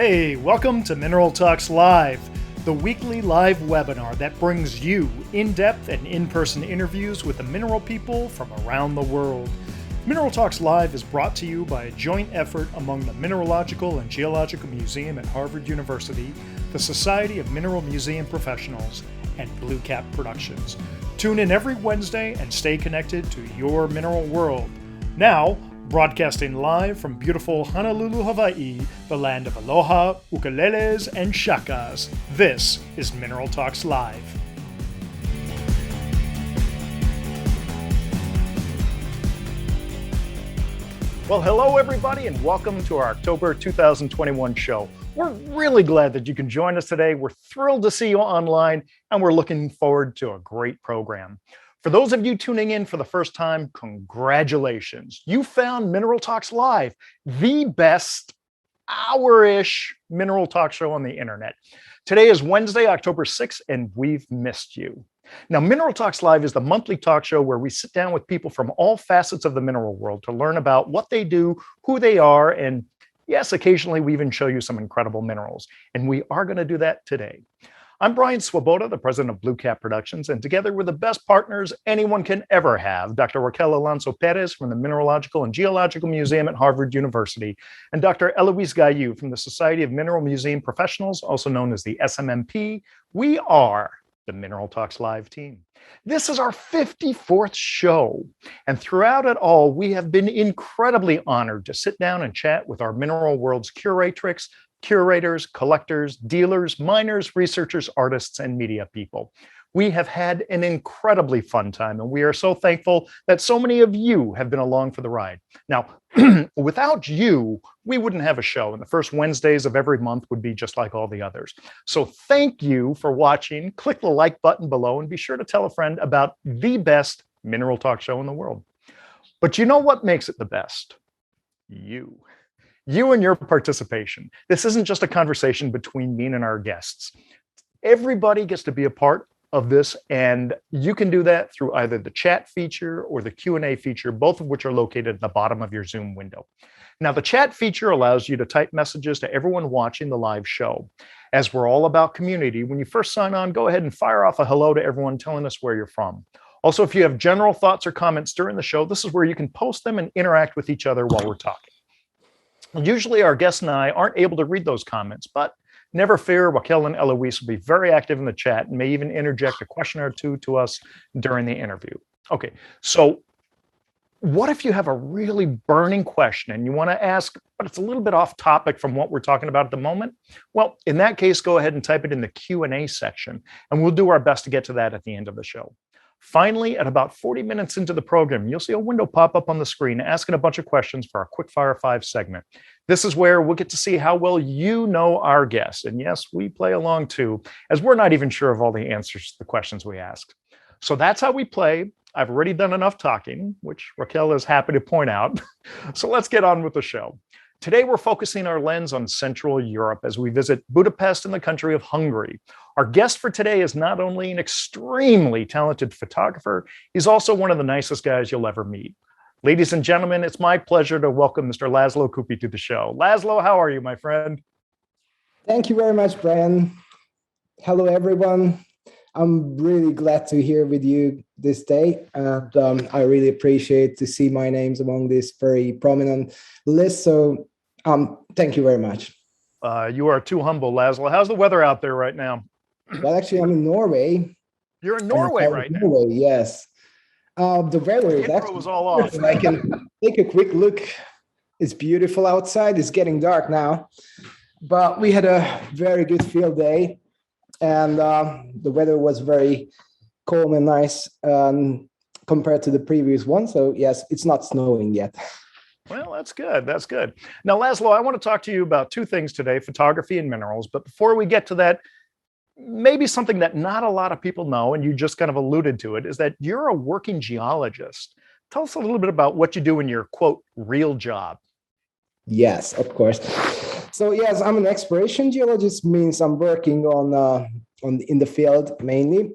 Hey, welcome to Mineral Talks Live, the weekly live webinar that brings you in-depth and in-person interviews with the mineral people from around the world. Mineral Talks Live is brought to you by a joint effort among the Mineralogical and Geological Museum at Harvard University, the Society of Mineral Museum Professionals, and BlueCap Productions. Tune in every Wednesday and stay connected to your mineral world. Now, broadcasting live from beautiful Honolulu, Hawaii, the land of aloha, ukuleles, and shakas, this is Mineral Talks Live. Well, hello everybody, and welcome to our October 2021 show. We're really glad that you can join us today. We're thrilled to see you online, and we're looking forward to a great program. For those of you tuning in for the first time, congratulations. You found Mineral Talks Live, the best hour-ish mineral talk show on the internet. Today is Wednesday, October 6th, and we've missed you. Now, Mineral Talks Live is the monthly talk show where we sit down with people from all facets of the mineral world to learn about what they do, who they are, and yes, occasionally we even show you some incredible minerals. And we are going to do that today. I'm Brian Swoboda, the president of BlueCap Productions, and together with the best partners anyone can ever have, Dr. Raquel Alonso Perez from the Mineralogical and Geological Museum at Harvard University, and Dr. Eloise Gaillou from the Society of Mineral Museum Professionals, also known as the SMMP, we are the Mineral Talks Live team. This is our 54th show, and throughout it all, we have been incredibly honored to sit down and chat with our mineral world's curatrix, curators, collectors, dealers, miners, researchers, artists, and media people. We have had an incredibly fun time, and we are so thankful that so many of you have been along for the ride. Now, without you, we wouldn't have a show, and the first Wednesdays of every month would be just like all the others. So thank you for watching. Click the like button below, and be sure to tell a friend about the best mineral talk show in the world. But you know what makes it the best? You and your participation. This isn't just a conversation between me and our guests. Everybody gets to be a part of this, and you can do that through either the chat feature or the Q&A feature, both of which are located at the bottom of your Zoom window. Now, the chat feature allows you to type messages to everyone watching the live show. As we're all about community, when you first sign on, go ahead and fire off a hello to everyone telling us where you're from. Also, if you have general thoughts or comments during the show, this is where you can post them and interact with each other while we're talking. Usually our guests and I aren't able to read those comments, but never fear, Raquel and Eloise will be very active in the chat and may even interject a question or two to us during the interview. Okay, so what if you have a really burning question and you want to ask, but it's a little bit off topic from what we're talking about at the moment? Well, in that case, go ahead and type it in the Q&A section, and we'll do our best to get to that at the end of the show. Finally, at about 40 minutes into the program, you'll see a window pop up on the screen asking a bunch of questions for our Quickfire 5 segment. This is where we'll get to see how well you know our guests. And yes, we play along too, as we're not even sure of all the answers to the questions we ask. So that's how we play. I've already done enough talking, which Raquel is happy to point out. So let's get on with the show. Today, we're focusing our lens on Central Europe as we visit Budapest in the country of Hungary. Our guest for today is not only an extremely talented photographer, he's also one of the nicest guys you'll ever meet. Ladies and gentlemen, it's my pleasure to welcome Mr. László Kupi to the show. László, how are you, my friend? Thank you very much, Brian. Hello, everyone. I'm really glad to be here with you this day, and I really appreciate to see my names among this very prominent list. So thank you very much. You are too humble, László. How's the weather out there right now? Well, actually, I'm in Norway. You're in Norway right now? Norway, yes. The weather is actually was all off. I can take a quick look. It's beautiful outside. It's getting dark now, but we had a very good field day. And the weather was very calm and nice compared to the previous one. So yes, it's not snowing yet. Well, that's good. That's good. Now, László, I want to talk to you about two things today, photography and minerals. But before we get to that, maybe something that not a lot of people know, and you just kind of alluded to it, is that you're a working geologist. Tell us a little bit about what you do in your, quote, real job. Yes, of course. So yes, I'm an exploration geologist, means I'm working on in the field mainly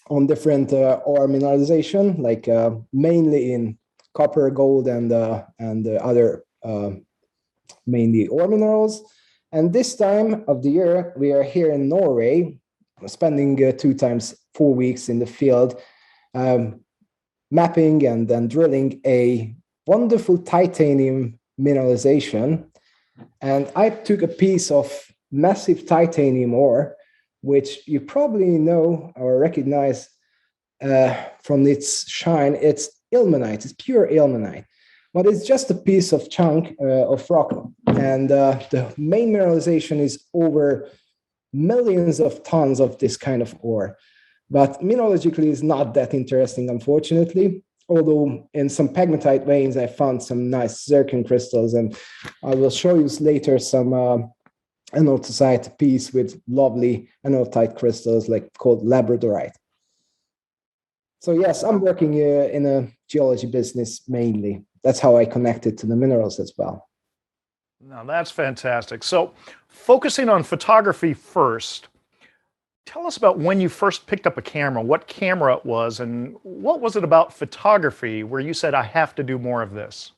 on different ore mineralization, like mainly in copper, gold, and other mainly ore minerals. And this time of the year, we are here in Norway, spending 2 times 4 weeks in the field, mapping and then drilling a wonderful titanium mineralization. And I took a piece of massive titanium ore, which you probably know or recognize from its shine. It's ilmenite, it's pure ilmenite, but it's just a piece of chunk of rock. And the main mineralization is over millions of tons of this kind of ore. But mineralogically, it's not that interesting, unfortunately. Although in some pegmatite veins, I found some nice zircon crystals, and I will show you later some anorthosite piece with lovely anorthite crystals called Labradorite. So yes, I'm working in a geology business mainly. That's how I connected to the minerals as well. Now that's fantastic. So focusing on photography first, tell us about when you first picked up a camera, what camera it was, and what was it about photography where you said, I have to do more of this?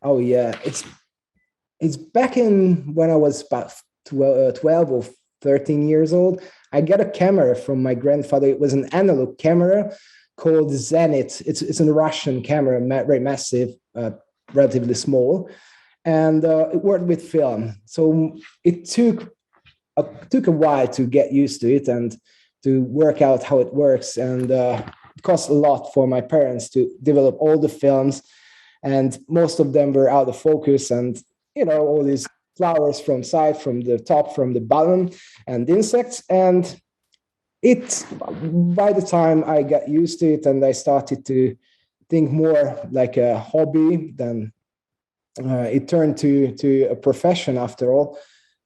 Oh yeah, it's back in when I was about 12 or 13 years old. I got a camera from my grandfather. It was an analog camera called Zenit. It's a Russian camera, very massive, relatively small, and it worked with film. So it took a while to get used to it and to work out how it works. And it cost a lot for my parents to develop all the films, and most of them were out of focus, and all these flowers from side, from the top, from the bottom, and insects. And by the time I got used to it and I started to think more like a hobby, then it turned to a profession after all.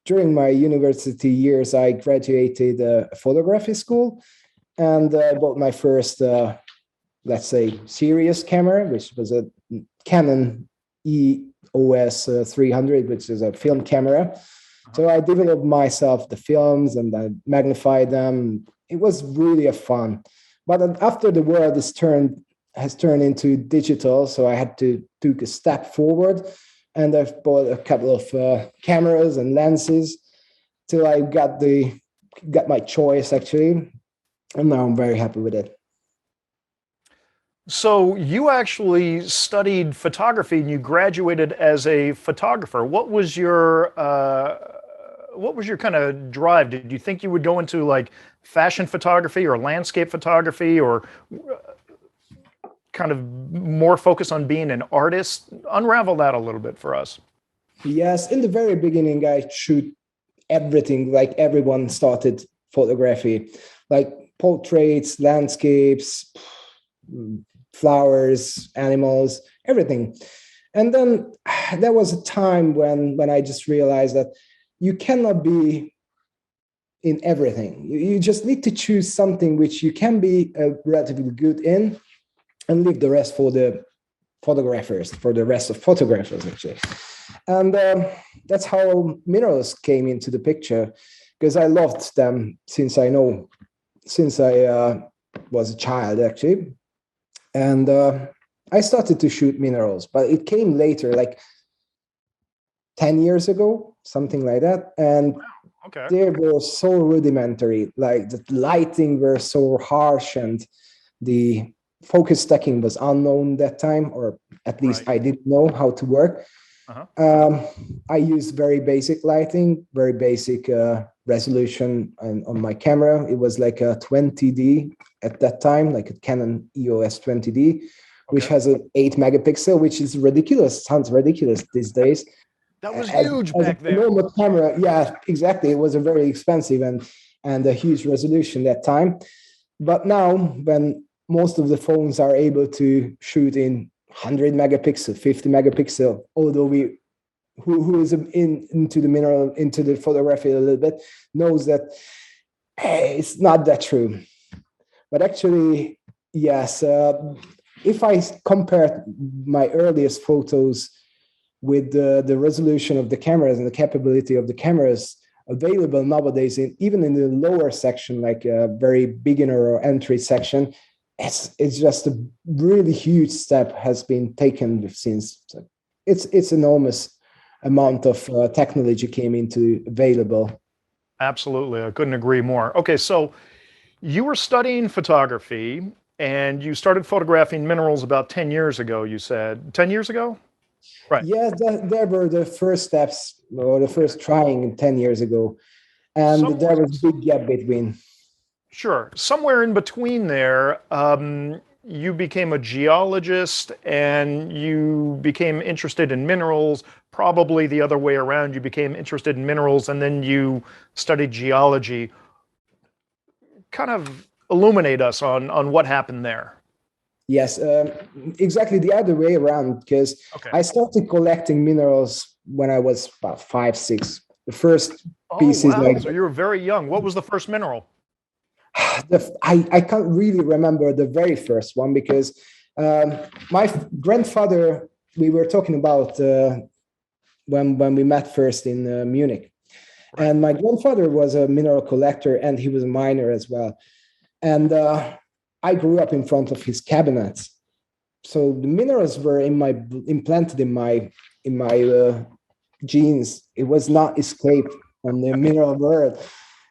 During my university years, I graduated photography school, and I bought my first, let's say, serious camera, which was a Canon EOS 300, which is a film camera. So I developed myself the films and I magnified them. It was really a fun. But after the world has turned into digital, so I had to take a step forward. And I've bought a couple of cameras and lenses till I got my choice, actually. And now I'm very happy with it. So you actually studied photography and you graduated as a photographer. What was your kind of drive? Did you think you would go into like fashion photography or landscape photography, or kind of more focus on being an artist? Unravel that a little bit for us. Yes, in the very beginning, I shoot everything. Like everyone started photography, like portraits, landscapes, flowers, animals, everything. And then there was a time when I just realized that you cannot be in everything. You just need to choose something which you can be relatively good in, and leave the rest for the photographers, for the rest of photographers, actually. And that's how minerals came into the picture, because I loved them since I was a child, actually. And I started to shoot minerals, but it came later, like 10 years ago, something like that. And okay, they were so rudimentary, like the lighting were so harsh, and the focus stacking was unknown that time, or at least I didn't know how to work. I used very basic lighting, very basic resolution on my camera. It was like a 20D at that time, like a Canon EOS 20D, which has an 8 megapixel, which is ridiculous. Sounds ridiculous these days. That was huge back then. A normal camera, yeah, exactly. It was a very expensive and a huge resolution that time. But now, when most of the phones are able to shoot in 100 megapixel, 50 megapixel, although who is into the photography a little bit knows that it's not that true. But actually, yes, if I compare my earliest photos with the resolution of the cameras and the capability of the cameras available nowadays, even in the lower section, like a very beginner or entry section, it's just a really huge step has been taken since. It's enormous. amount of technology came into available. Absolutely. I couldn't agree more. Okay, so you were studying photography and you started photographing minerals about 10 years ago, you said. 10 years ago? Right. Yeah, there were the first steps or the first trying 10 years ago. And there was a big gap between. Sure. Somewhere in between there, you became a geologist and you became interested in minerals, probably the other way around. You became interested in minerals and then you studied geology. Kind of illuminate us on what happened there. Yes, exactly the other way around, because I started collecting minerals when I was about 5, 6. The first pieces. Wow. So you were very young. What was the first mineral? I can't really remember the very first one because my grandfather, we were talking about when we met first in Munich. Right. And my grandfather was a mineral collector and he was a miner as well. And I grew up in front of his cabinets. So the minerals were implanted in my genes. It was not escaped from the mineral world.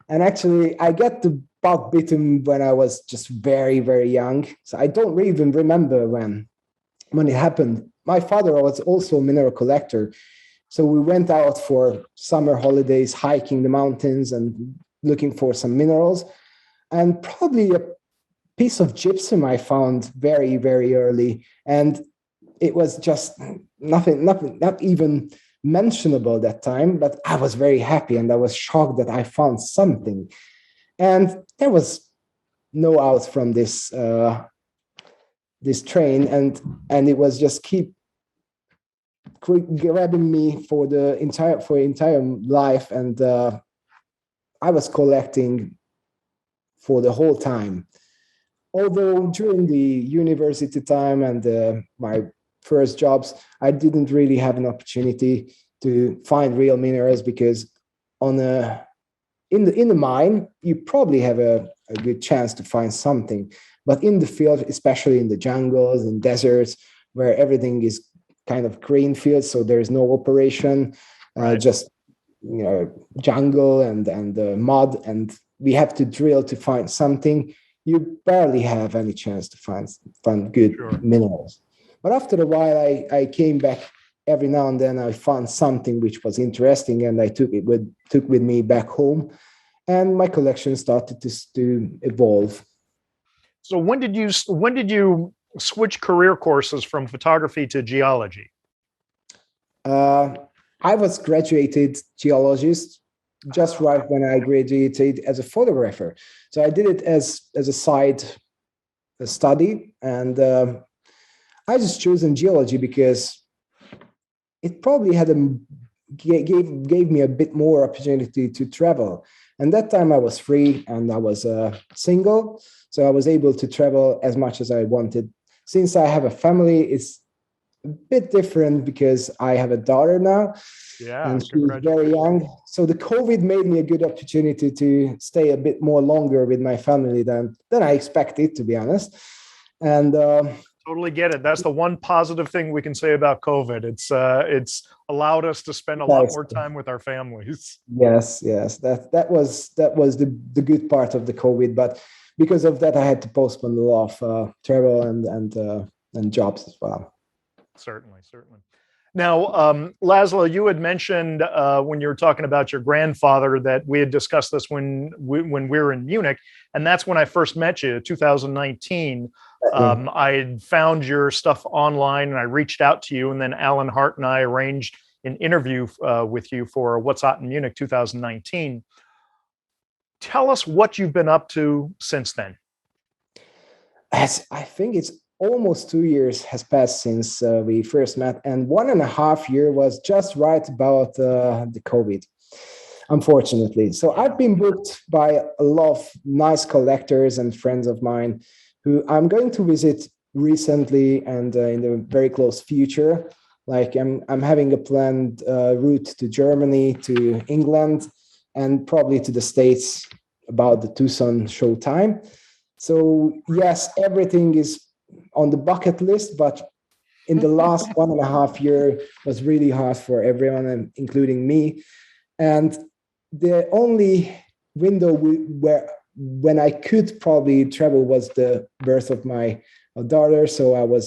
And actually, I got the bug bitten when I was just very, very young. So I don't even remember when it happened. My father was also a mineral collector. So we went out for summer holidays, hiking the mountains and looking for some minerals. And probably a piece of gypsum I found very, very early. And it was just nothing, not even mentionable that time, but I was very happy and I was shocked that I found something. And there was no out from this this train, and it was just keep grabbing me for entire life, and I was collecting for the whole time. Although during the university time and my first jobs, I didn't really have an opportunity to find real minerals because in the mine you probably have a good chance to find something, but in the field, especially in the jungles and deserts where everything is kind of green fields, so there is no operation, right. Just jungle and mud, and we have to drill to find something. You barely have any chance to find good minerals. But after a while, I came back every now and then. I found something which was interesting, and I took with me back home, and my collection started to evolve. So when did you switch career courses from photography to geology? I was graduated geologist just right when I graduated as a photographer. So I did it as a side study, and I just chosen geology because it probably gave me a bit more opportunity to travel. And that time I was free and I was single, so I was able to travel as much as I wanted. Since I have a family, it's a bit different because I have a daughter now, and she's very young. So the COVID made me a good opportunity to stay a bit more longer with my family than I expected, to be honest. And totally get it. That's the one positive thing we can say about COVID. It's allowed us to spend a lot more time with our families. Yes. That was the good part of the COVID, but because of that, I had to postpone a lot of travel and jobs as well. Certainly. Now, László, you had mentioned when you were talking about your grandfather that we had discussed this when we were in Munich, and that's when I first met you, 2019. I had found your stuff online and I reached out to you, and then Alan Hart and I arranged an interview with you for What's Hot in Munich 2019. Tell us what you've been up to since then. I think it's almost 2 years has passed since we first met, and 1.5 years was just right about the COVID, unfortunately. So I've been booked by a lot of nice collectors and friends of mine who I'm going to visit recently and in the very close future. Like I'm having a planned route to Germany, to England, and probably to the States about the Tucson show time. So yes, everything is on the bucket list, but in the last 1.5 years was really hard for everyone, and including me. And the only window where when I could probably travel was the birth of my daughter. So I was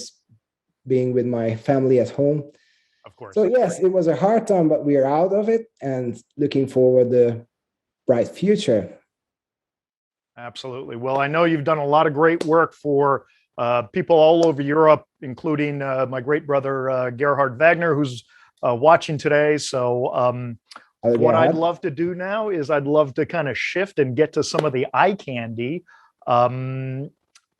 being with my family at home. Of course. So yes, it was a hard time, but we are out of it and looking forward to a bright future. Absolutely. Well, I know you've done a lot of great work for people all over Europe, including my great brother, Gerhard Wagner, who's watching today. So what I'd love to do now is I'd love to kind of shift and get to some of the eye candy.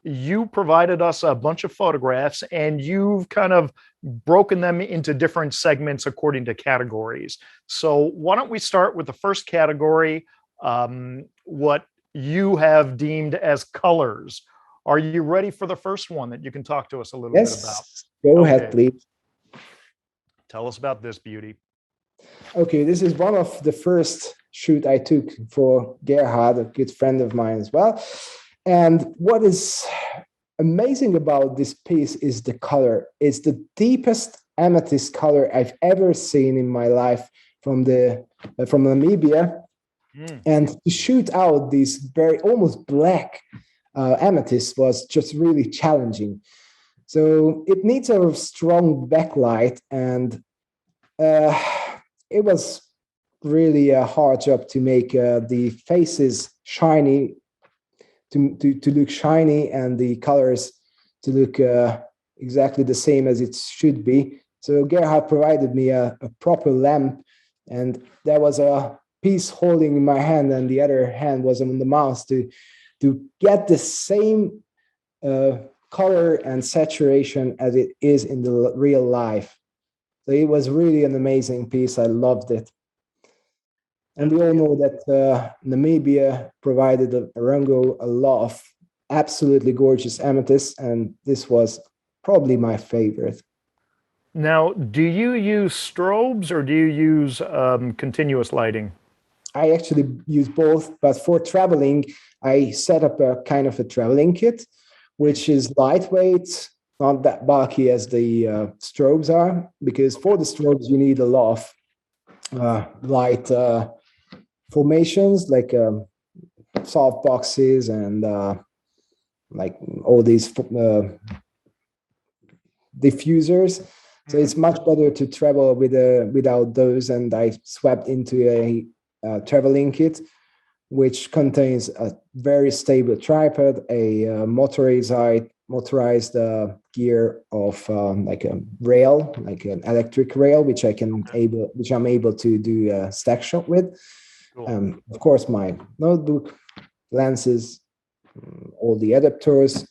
You provided us a bunch of photographs and you've kind of broken them into different segments according to categories. So why don't we start with the first category, what you have deemed as colors. Are you ready for the first one that you can talk to us a little bit about? Go ahead, please. Tell us about this beauty. Okay, this is one of the first shoot I took for Gerhard, a good friend of mine as well. And what is amazing about this piece is the color. It's the deepest amethyst color I've ever seen in my life from Namibia. And to shoot out these very almost black amethyst was just really challenging. So it needs a strong backlight, and it was really a hard job to make the faces shiny, to look shiny, and the colors to look exactly the same as it should be. So Gerhard provided me a proper lamp, and there was a piece holding in my hand, and the other hand was on the mouse to get the same color and saturation as it is in the real life. So it was really an amazing piece. I loved it. And we all know that Namibia provided Arango a lot of absolutely gorgeous amethysts, and this was probably my favorite. Now, do you use strobes or do you use continuous lighting? I actually use both, but for traveling, I set up a kind of a traveling kit, which is lightweight, not that bulky as the strobes are, because for the strobes, you need a lot of light formations, like soft boxes and like all these diffusers. So it's much better to travel without those, and I swapped into a traveling kit, which contains a very stable tripod, a motorized gear of like a rail, like an electric rail, which I'm able to do a stack shot with. Cool. Of course, my notebook, lenses, all the adapters,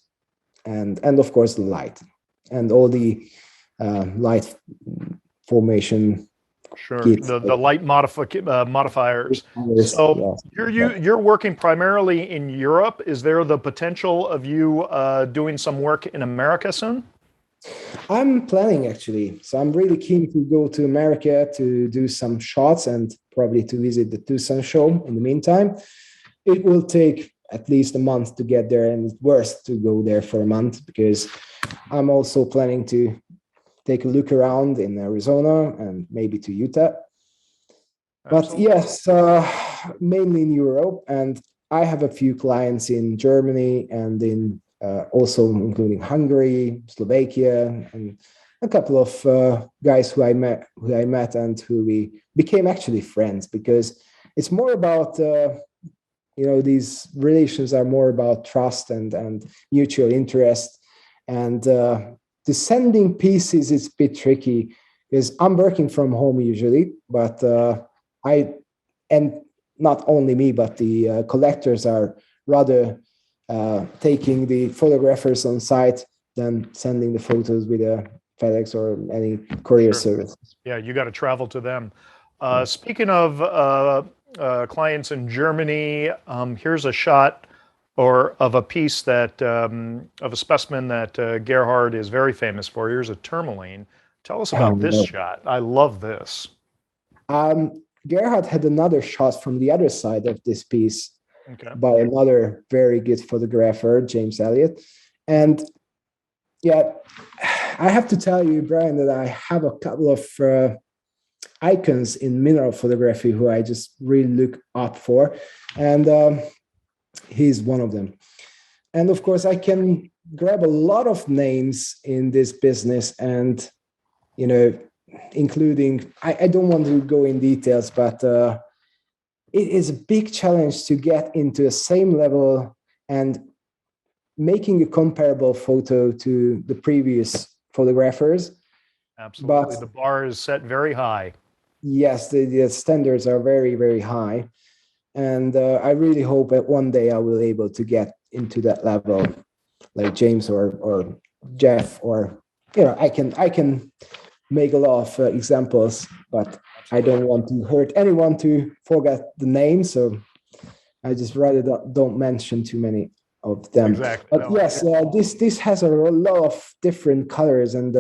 and of course the light and all the light formation. Sure, the light modifiers. So yes, you're working primarily in Europe. Is there the potential of you doing some work in America soon? I'm planning, actually. So I'm really keen to go to America to do some shots and probably to visit the Tucson show in the meantime. It will take at least a month to get there, and it's worth to go there for a month because I'm also planning to take a look around in Arizona and maybe to Utah. Absolutely. But yes, mainly in Europe. And I have a few clients in Germany and in also including Hungary, Slovakia, and a couple of guys who I met and who we became actually friends, because it's more about, these relations are more about trust and mutual interest. And the sending pieces is a bit tricky because I'm working from home usually, but and not only me, but the collectors are rather taking the photographers on site than sending the photos with a FedEx or any courier service. Yeah, you got to travel to them. Speaking of clients in Germany, here's a shot of a piece that of a specimen that Gerhard is very famous for. Here's a Tourmaline. Tell us about this shot. I love this. Gerhard had another shot from the other side of this piece by another very good photographer, James Elliott. And yeah, I have to tell you, Brian, that I have a couple of icons in mineral photography who I just really look up for, and he's one of them. And of course, I can grab a lot of names in this business, and including I don't want to go in details, but it is a big challenge to get into the same level and making a comparable photo to the previous photographers. Absolutely. But The bar is set very high. yes, the standards are very, very high. And I really hope that one day I will be able to get into that level, like James or Jeff, or I can make a lot of examples, but I don't want to hurt anyone to forget the name, so I just rather don't mention too many of them. Exactly. But no, yes, this has a lot of different colors and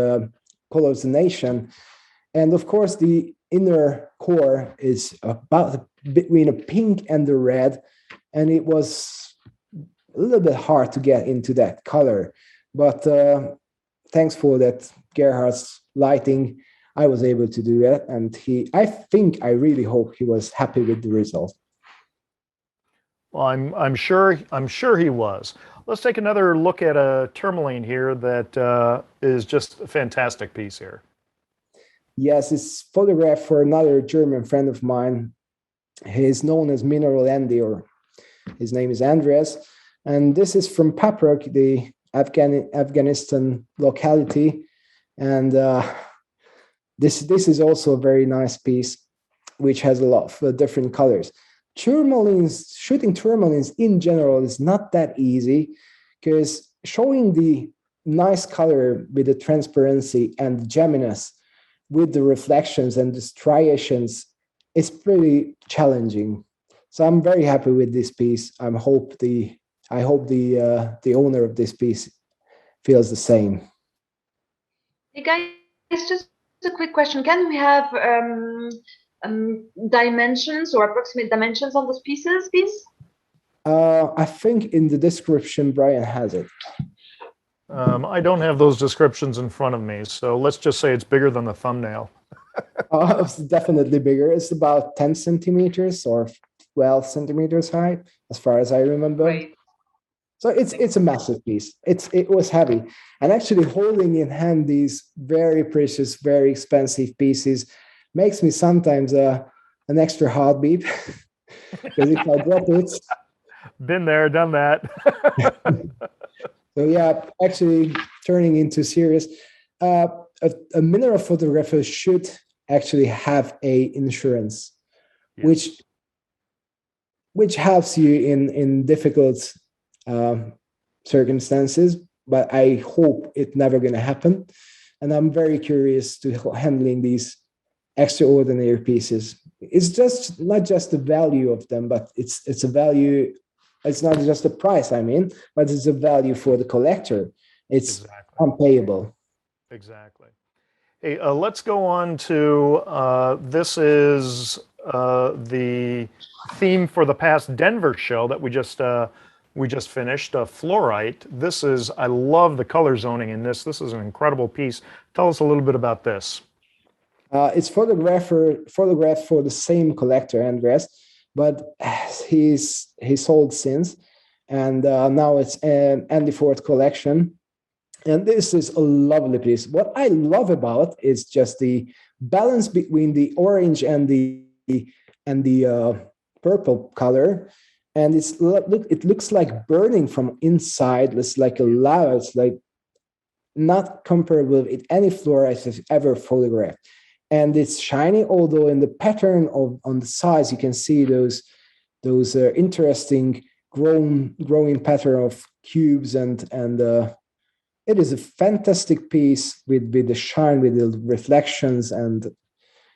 colorization, and of course the inner core is about between a pink and a red, and it was a little bit hard to get into that color, but thanks for that Gerhard's lighting, I was able to do it, and I really hope he was happy with the result. Well, I'm sure he was. Let's take another look at a Tourmaline here that is just a fantastic piece here. Yes, it's photographed for another German friend of mine. He's known as Mineral Andy, or his name is Andreas. And this is from Paprok, the Afghanistan locality. And this is also a very nice piece, which has a lot of different colors. Shooting tourmalines in general is not that easy, because showing the nice color with the transparency and the geminess with the reflections and the striations is pretty challenging. So I'm very happy with this piece. I hope the owner of this piece feels the same. Hey guys, just a quick question. Can we have dimensions or approximate dimensions on those pieces, please? I think in the description, Brian has it. I don't have those descriptions in front of me, so let's just say it's bigger than the thumbnail. It's definitely bigger. It's about 10 centimeters or 12 centimeters high, as far as I remember. Right. So it's a massive piece. It was heavy, and actually holding in hand these very precious, very expensive pieces makes me sometimes an extra heartbeat, because if I drop it. Been there, done that. So yeah, actually turning into serious, a mineral photographer should actually have a insurance, yes, which helps you in difficult circumstances. But I hope it's never going to happen, and I'm very curious to handling these extraordinary pieces. It's just not just the value of them, but it's a value. It's not just the price, but it's a value for the collector. It's exactly unpayable. Exactly. Hey, let's go on to, this is the theme for the past Denver show that we just finished, fluorite. I love the color zoning in this. This is an incredible piece. Tell us a little bit about this. It's photographed for the same collector, Andreas, but he's sold since, and now it's an Andy Ford collection, and this is a lovely piece. What I love about is just the balance between the orange and the purple color, and it looks like burning from inside. It's like a lava. It's like not comparable with any fluorite I've ever photographed. And it's shiny, although in the pattern on the sides you can see those interesting growing pattern of cubes, and it is a fantastic piece with the shine, with the reflections, and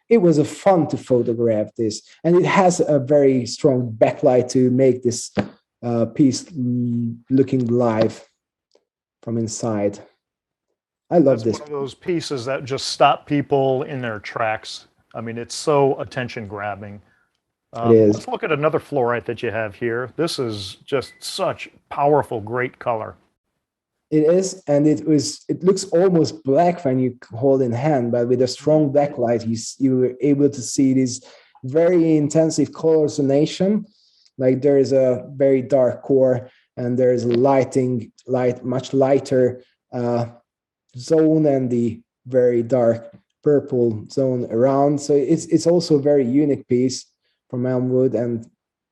it was a fun to photograph this. And it has a very strong backlight to make this piece looking live from inside. I love this. One of those pieces that just stop people in their tracks. I mean, it's so attention grabbing. It is. Let's look at another fluorite that you have here. This is just such powerful, great color. It is, and it looks almost black when you hold in hand, but with a strong backlight, you were able to see this very intensive colorization. Like there is a very dark core, and there is a much lighter zone, and the very dark purple zone around. So it's also a very unique piece from Elmwood, and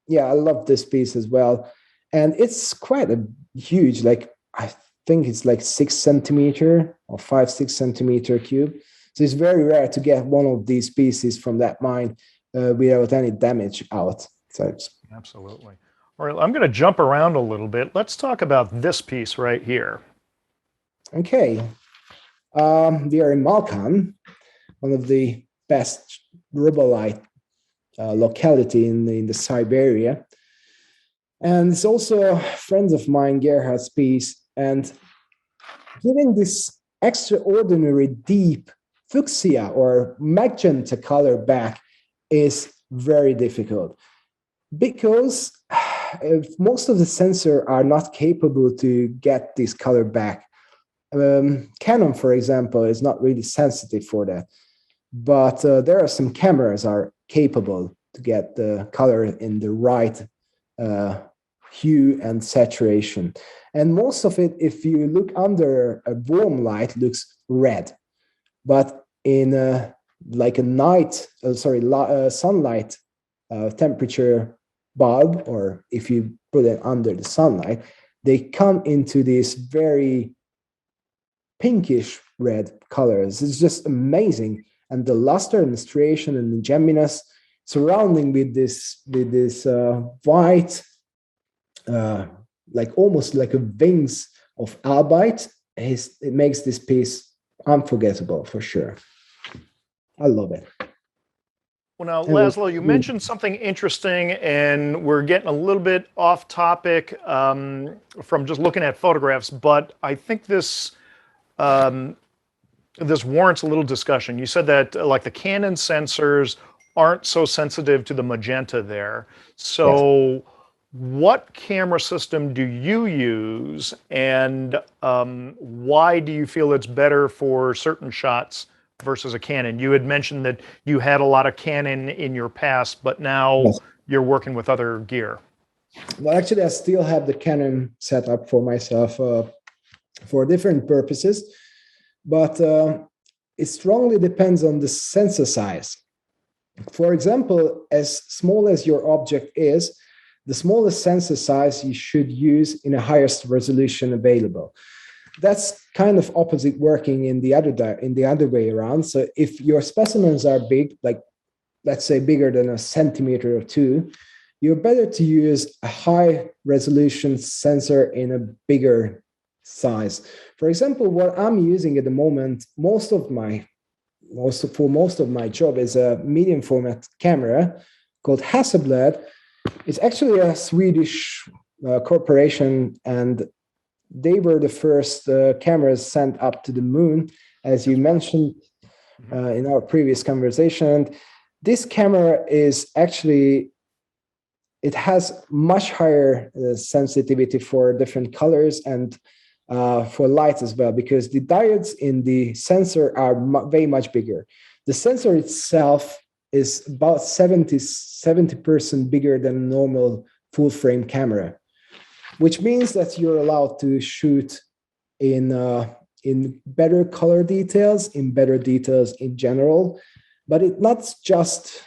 yeah, I love this piece as well. And it's quite a huge, like I think it's like 6 centimeter or 6 centimeter cube. So it's very rare to get one of these pieces from that mine without any damage out. So it's absolutely. All right, I'm going to jump around a little bit. Let's talk about this piece right here. okay. We are in Malkan, one of the best rubellite locality in the Siberia. And it's also a friend of mine, Gerhard's piece. And giving this extraordinary deep fuchsia or magenta color back is very difficult because most of the sensors are not capable to get this color back. Canon, for example, is not really sensitive for that, but there are some cameras are capable to get the color in the right hue and saturation. And most of it, if you look under a warm light, looks red, but in like a sunlight temperature bulb, or if you put it under the sunlight, they come into this very pinkish red colors. It's just amazing. And the luster and the striation and the gemminess surrounding with this white, like almost like a wings of albite, it makes this piece unforgettable for sure. I love it. Well, now, László, you mentioned something interesting, and we're getting a little bit off topic from just looking at photographs, but I think this this warrants a little discussion. You said that like the Canon sensors aren't so sensitive to the magenta there. So yes. What camera system do you use, and why do you feel it's better for certain shots versus a Canon? You had mentioned that you had a lot of Canon in your past, but now yes. You're working with other gear. Well, actually, I still have the Canon set up for myself for different purposes, but it strongly depends on the sensor size. For example, as small as your object is, the smallest sensor size you should use in the highest resolution available. That's kind of opposite working in the other way around. So if your specimens are big, like let's say bigger than a centimeter or 2, you're better to use a high resolution sensor in a bigger size. For example, what I'm using at the moment, most of my job is a medium format camera called Hasselblad. It's actually a Swedish corporation, and they were the first cameras sent up to the moon, as you mentioned in our previous conversation. This camera is actually, it has much higher sensitivity for different colors and for light as well, because the diodes in the sensor are way much bigger. The sensor itself is about 70% bigger than a normal full frame camera, which means that you're allowed to shoot in better color details, in better details in general. But it not just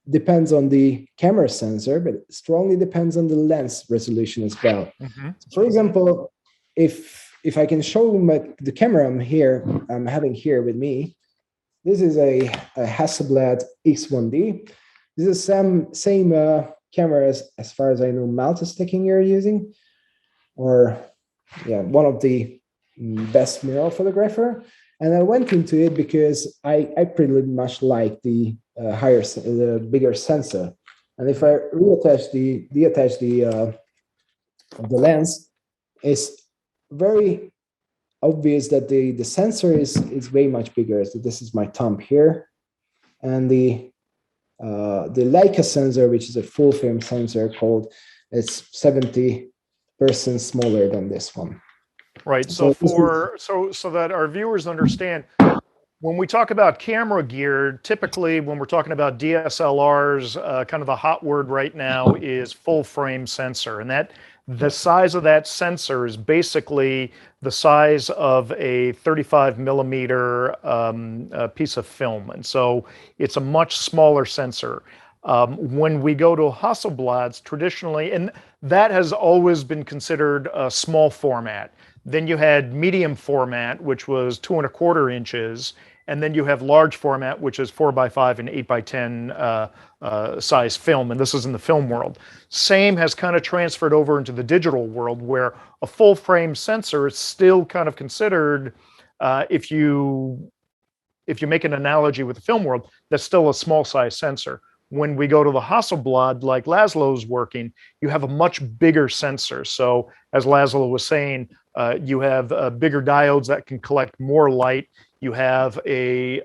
depends on the camera sensor, but it strongly depends on the lens resolution as well. Mm-hmm. For example, if I can show the camera I'm having here with me, this is a Hasselblad X1D. This is the same camera as far as I know Malta Sticking you're using, or yeah, one of the best mineral photographer. And I went into it because I pretty much like the bigger sensor. And if I reattach the lens, it's very obvious that the sensor is way much bigger. So this is my thumb here, and the Leica sensor, which is a full frame sensor, is 70% smaller than this one. Right. So so that our viewers understand, when we talk about camera gear, typically when we're talking about DSLRs, kind of the hot word right now is full frame sensor, and that the size of that sensor is basically the size of a 35 millimeter piece of film, and so it's a much smaller sensor. When we go to Hasselblads, traditionally, and that has always been considered a small format. Then you had medium format, which was 2¼ inches. And then you have large format, which is 4x5 and 8x10 size film. And this is in the film world. Same has kind of transferred over into the digital world, where a full frame sensor is still kind of considered, if you make an analogy with the film world, that's still a small size sensor. When we go to the Hasselblad, like László's working, you have a much bigger sensor. So as László was saying, you have bigger diodes that can collect more light. You have you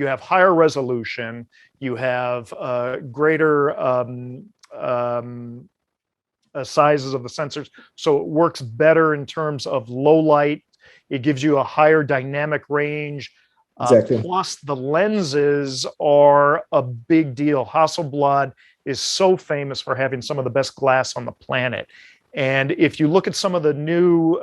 have higher resolution. You have greater sizes of the sensors. So it works better in terms of low light. It gives you a higher dynamic range. Exactly. Plus, the lenses are a big deal. Hasselblad is so famous for having some of the best glass on the planet. And if you look at some of the new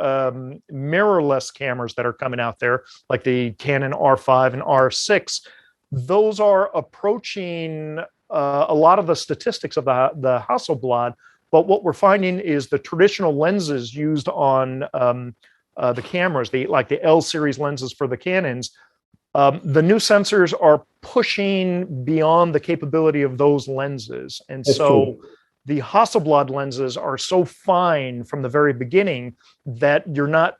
mirrorless cameras that are coming out there, like the Canon R5 and R6, those are approaching a lot of the statistics of the Hasselblad. But what we're finding is the traditional lenses used on the cameras, like the L series lenses for the Canons, the new sensors are pushing beyond the capability of those lenses. And That's so true. the Hasselblad lenses are so fine from the very beginning that you're not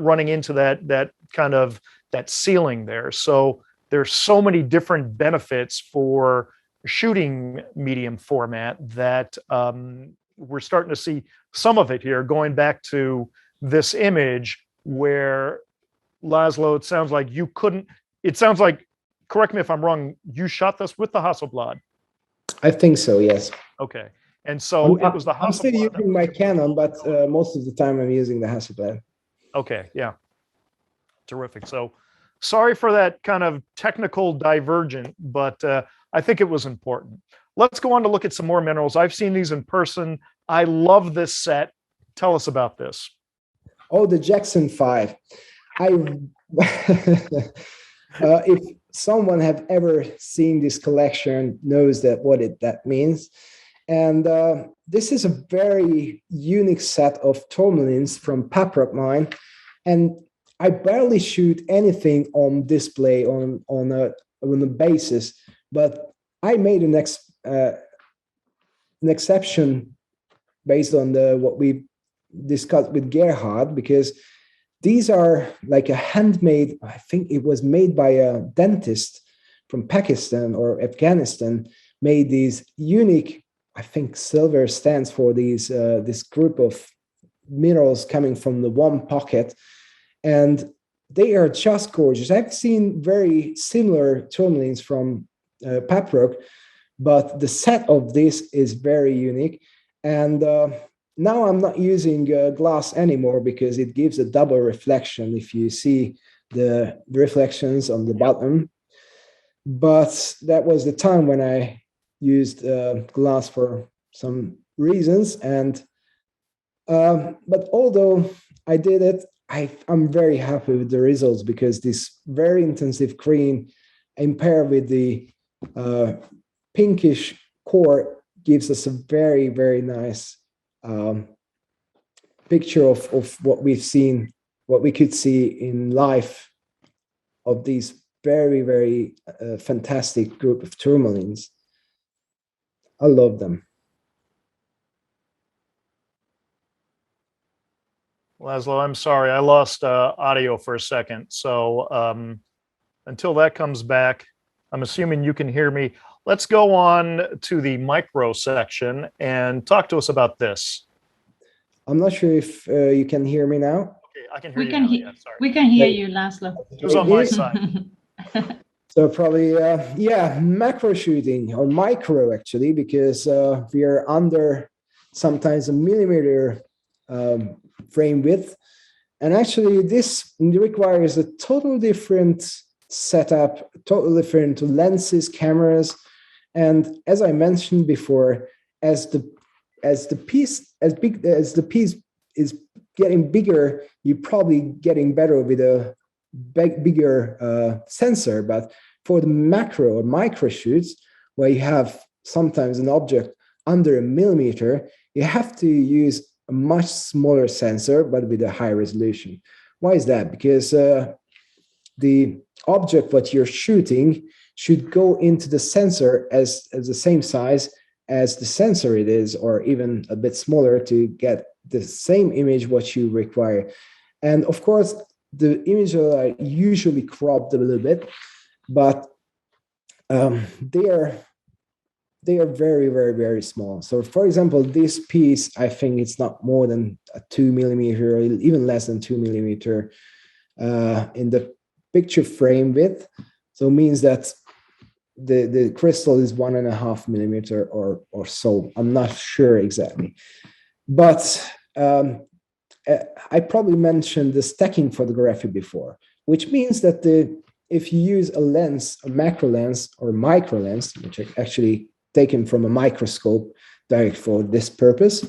running into that kind of that ceiling there. So there's so many different benefits for shooting medium format that we're starting to see some of it here, going back to this image where, László, it sounds like, correct me if I'm wrong, you shot this with the Hasselblad. I think so, yes. Okay. And so it was the Hasselblad. I'm still using my Canon, but most of the time I'm using the Hasselblad. Okay, yeah. Terrific. So sorry for that kind of technical divergent, but I think it was important. Let's go on to look at some more minerals. I've seen these in person. I love this set. Tell us about this. Oh, the Jackson 5. If someone have ever seen this collection, knows that means. And this is a very unique set of tourmalines from Paprock mine. And I barely shoot anything on display on a basis, but I made an exception based on what we discussed with Gerhard, because these are like a handmade, I think it was made by a dentist from Pakistan or Afghanistan, made these unique, I think silver stands for these this group of minerals coming from the one pocket. And they are just gorgeous. I've seen very similar tourmalines from Paprock, but the set of this is very unique. And now I'm not using glass anymore because it gives a double reflection if you see the reflections on the bottom. But that was the time when I used glass for some reasons. And but although I did it, I'm very happy with the results, because this very intensive green and paired with the pinkish core gives us a very, very nice picture of what we've seen, what we could see in life of these very, very fantastic group of tourmalines. I love them. László, I'm sorry, I lost audio for a second. So until that comes back, I'm assuming you can hear me. Let's go on to the micro section and talk to us about this. I'm not sure if you can hear me now. Okay, I can hear you now. Yeah, sorry. We can hear you, László. It was on my side. So probably, yeah, macro shooting, or micro actually, because we are under sometimes a millimeter frame width. And actually, this requires a total different setup, total different lenses, cameras, and as I mentioned before, as the piece is getting bigger, you're probably getting better with a bigger sensor. But for the macro or micro shoots, where you have sometimes an object under a millimeter, you have to use a much smaller sensor, but with a high resolution. Why is that? Because the object what you're shooting should go into the sensor as the same size as the sensor it is, or even a bit smaller, to get the same image what you require. And of course, the images are usually cropped a little bit, but they are very, very, very small. So for example, this piece, I think it's not more than a 2 millimeter, or even less than 2 millimeter in the picture frame width. So it means that the crystal is 1.5 millimeter or so. I'm not sure exactly. But I probably mentioned the stacking photography before, which means that if you use a lens, a macro lens or micro lens, which are actually taken from a microscope direct for this purpose,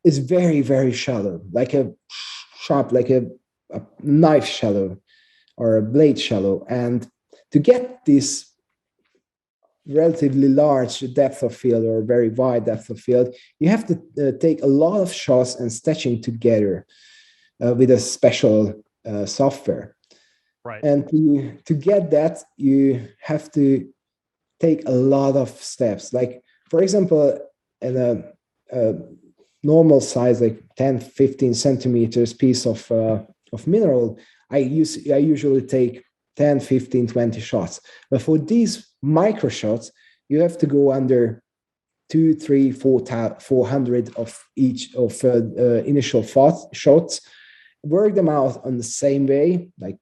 is very, very shallow, like a sharp, like a knife shallow or a blade shallow. And to get this relatively large depth of field or very wide depth of field, you have to take a lot of shots and stitching together with a special software. Right. And to get that, you have to take a lot of steps. Like, for example, in a normal size, like 10, 15 centimeters piece of mineral, I usually take 10, 15, 20 shots. But for these micro shots, you have to go under 2, 3, 400 of each of initial shots, work them out on the same way. Like,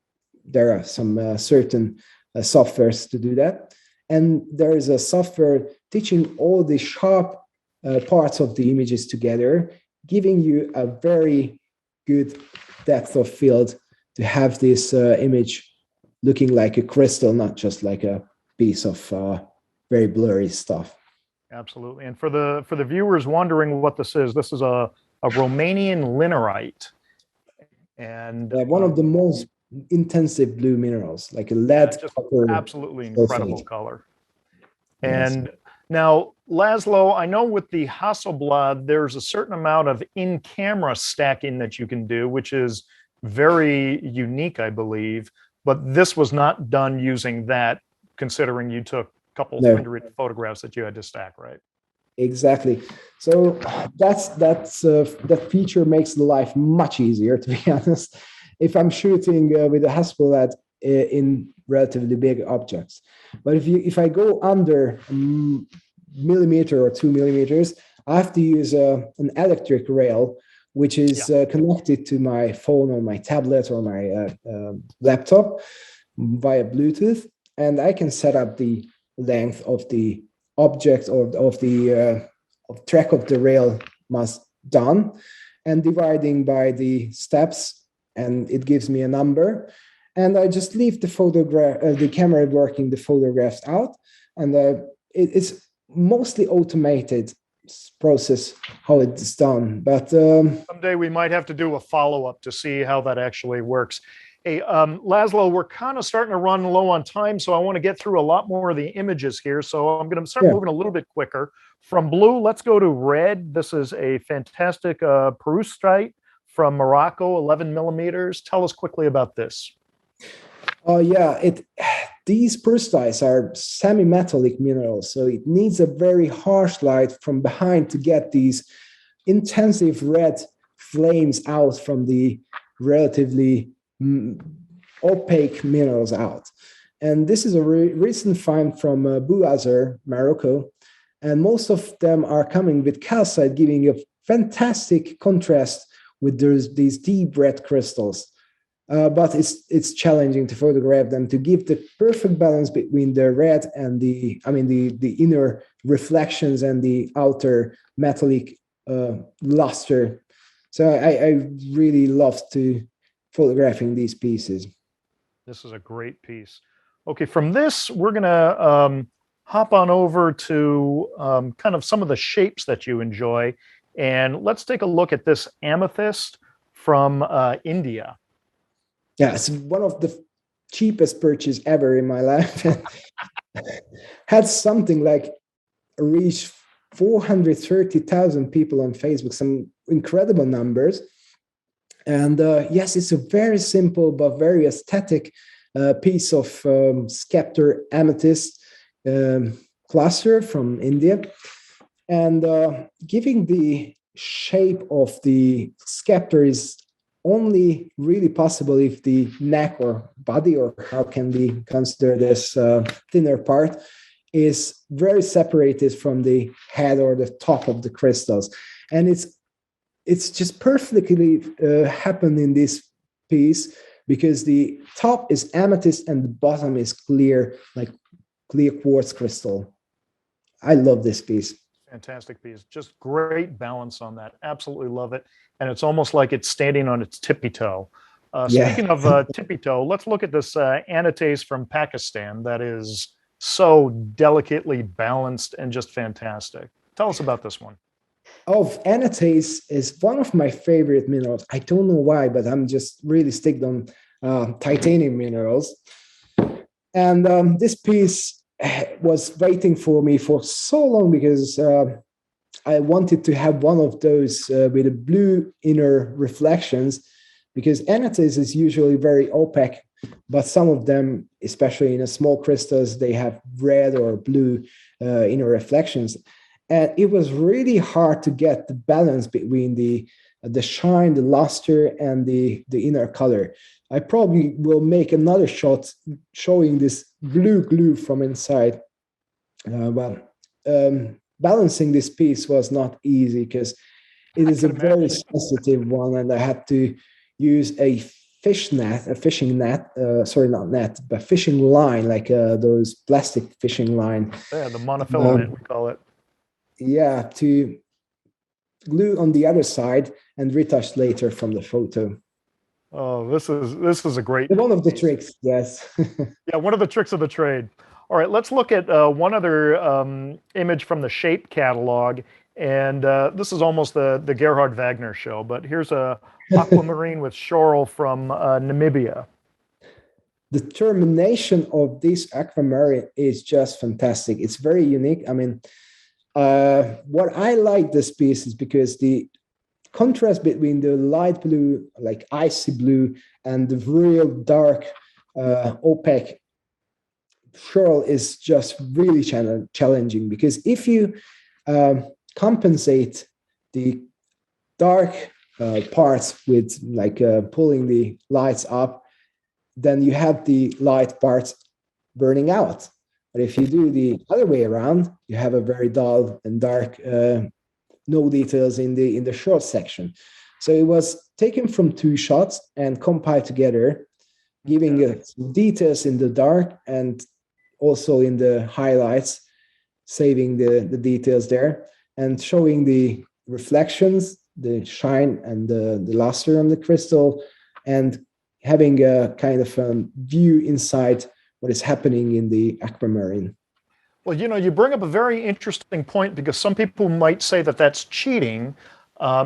there are some certain softwares to do that. And there is a software teaching all the sharp parts of the images together, giving you a very good depth of field to have this image looking like a crystal, not just like a piece of very blurry stuff. Absolutely. And for the viewers wondering what this is a Romanian linerite. And one of the most intensive blue minerals, like a lead copper. Absolutely incredible color. And yes. Now, László, I know with the Hasselblad, there's a certain amount of in-camera stacking that you can do, which is very unique, I believe. But this was not done using that, considering you took a couple hundred photographs that you had to stack, right? Exactly. So that feature makes the life much easier, to be honest, if I'm shooting with a Hasselblad in relatively big objects. But if I go under a millimeter or 2 millimeters, I have to use an electric rail, which is connected to my phone or my tablet or my laptop via Bluetooth, and I can set up the length of the object or of the track of the rail must done, and dividing by the steps, and it gives me a number. And I just leave the camera working the photographs out, and it's mostly automated process how it's done. But someday we might have to do a follow-up to see how that actually works. Hey, László, we're kind of starting to run low on time, so I want to get through a lot more of the images here. So I'm going to start moving a little bit quicker. From blue, let's go to red. This is a fantastic Polarized from Morocco, 11 millimeters. Tell us quickly about this. These Polarized are semi-metallic minerals, so it needs a very harsh light from behind to get these intensive red flames out from the relatively opaque minerals out. And this is a recent find from Bouazer, Morocco, and most of them are coming with calcite, giving a fantastic contrast with these deep red crystals. But it's challenging to photograph them to give the perfect balance between the red and the inner reflections and the outer metallic luster. So I really love to photographing these pieces. This is a great piece. Okay, from this, we're gonna hop on over to kind of some of the shapes that you enjoy. And let's take a look at this amethyst from India. Yeah, it's one of the cheapest purchase ever in my life. Had something like reached 430,000 people on Facebook, some incredible numbers. And yes, it's a very simple but very aesthetic piece of scepter amethyst cluster from India. And giving the shape of the scepter is only really possible if the neck or body, or how can we consider this thinner part, is very separated from the head or the top of the crystals. And it's just perfectly happened in this piece, because the top is amethyst and the bottom is clear, like clear quartz crystal. I love this piece. Fantastic piece. Just great balance on that. Absolutely love it. And it's almost like it's standing on its tippy toe. Speaking of tippy toe, let's look at this anatase from Pakistan that is so delicately balanced and just fantastic. Tell us about this one. Anatase is one of my favorite minerals. I don't know why, but I'm just really sticked on titanium minerals. And this piece was waiting for me for so long, because I wanted to have one of those with a blue inner reflections, because anatase is usually very opaque, but some of them, especially in a small crystals, they have red or blue inner reflections. And it was really hard to get the balance between the shine, the luster, and the inner color. I probably will make another shot showing this blue glue from inside. Balancing this piece was not easy, because it is a very sensitive one, and I had to use a fishing net, sorry, not net, but fishing line, like those plastic fishing line. Yeah, the monofilament, we call it. Yeah, to glue on the other side and retouch later from the photo. Oh, this is a great one of the tricks, yes. Yeah, one of the tricks of the trade. All right, let's look at one other image from the shape catalog, and this is almost the Gerhard Wagner show. But here's a aquamarine with shoral from Namibia. The termination of this aquamarine is just fantastic. It's very unique. I mean, what I like this piece is because the contrast between the light blue, like icy blue, and the real dark, opaque shoral is just really challenging. Because if you compensate the dark parts with like pulling the lights up, then you have the light parts burning out. But if you do the other way around, you have a very dull and dark, no details in the short section. So it was taken from two shots and compiled together, giving details in the dark and also in the highlights, saving the details there, and showing the reflections, the shine, and the luster on the crystal, and having a kind of view inside what is happening in the aquamarine. Well, you know, you bring up a very interesting point, because some people might say that that's cheating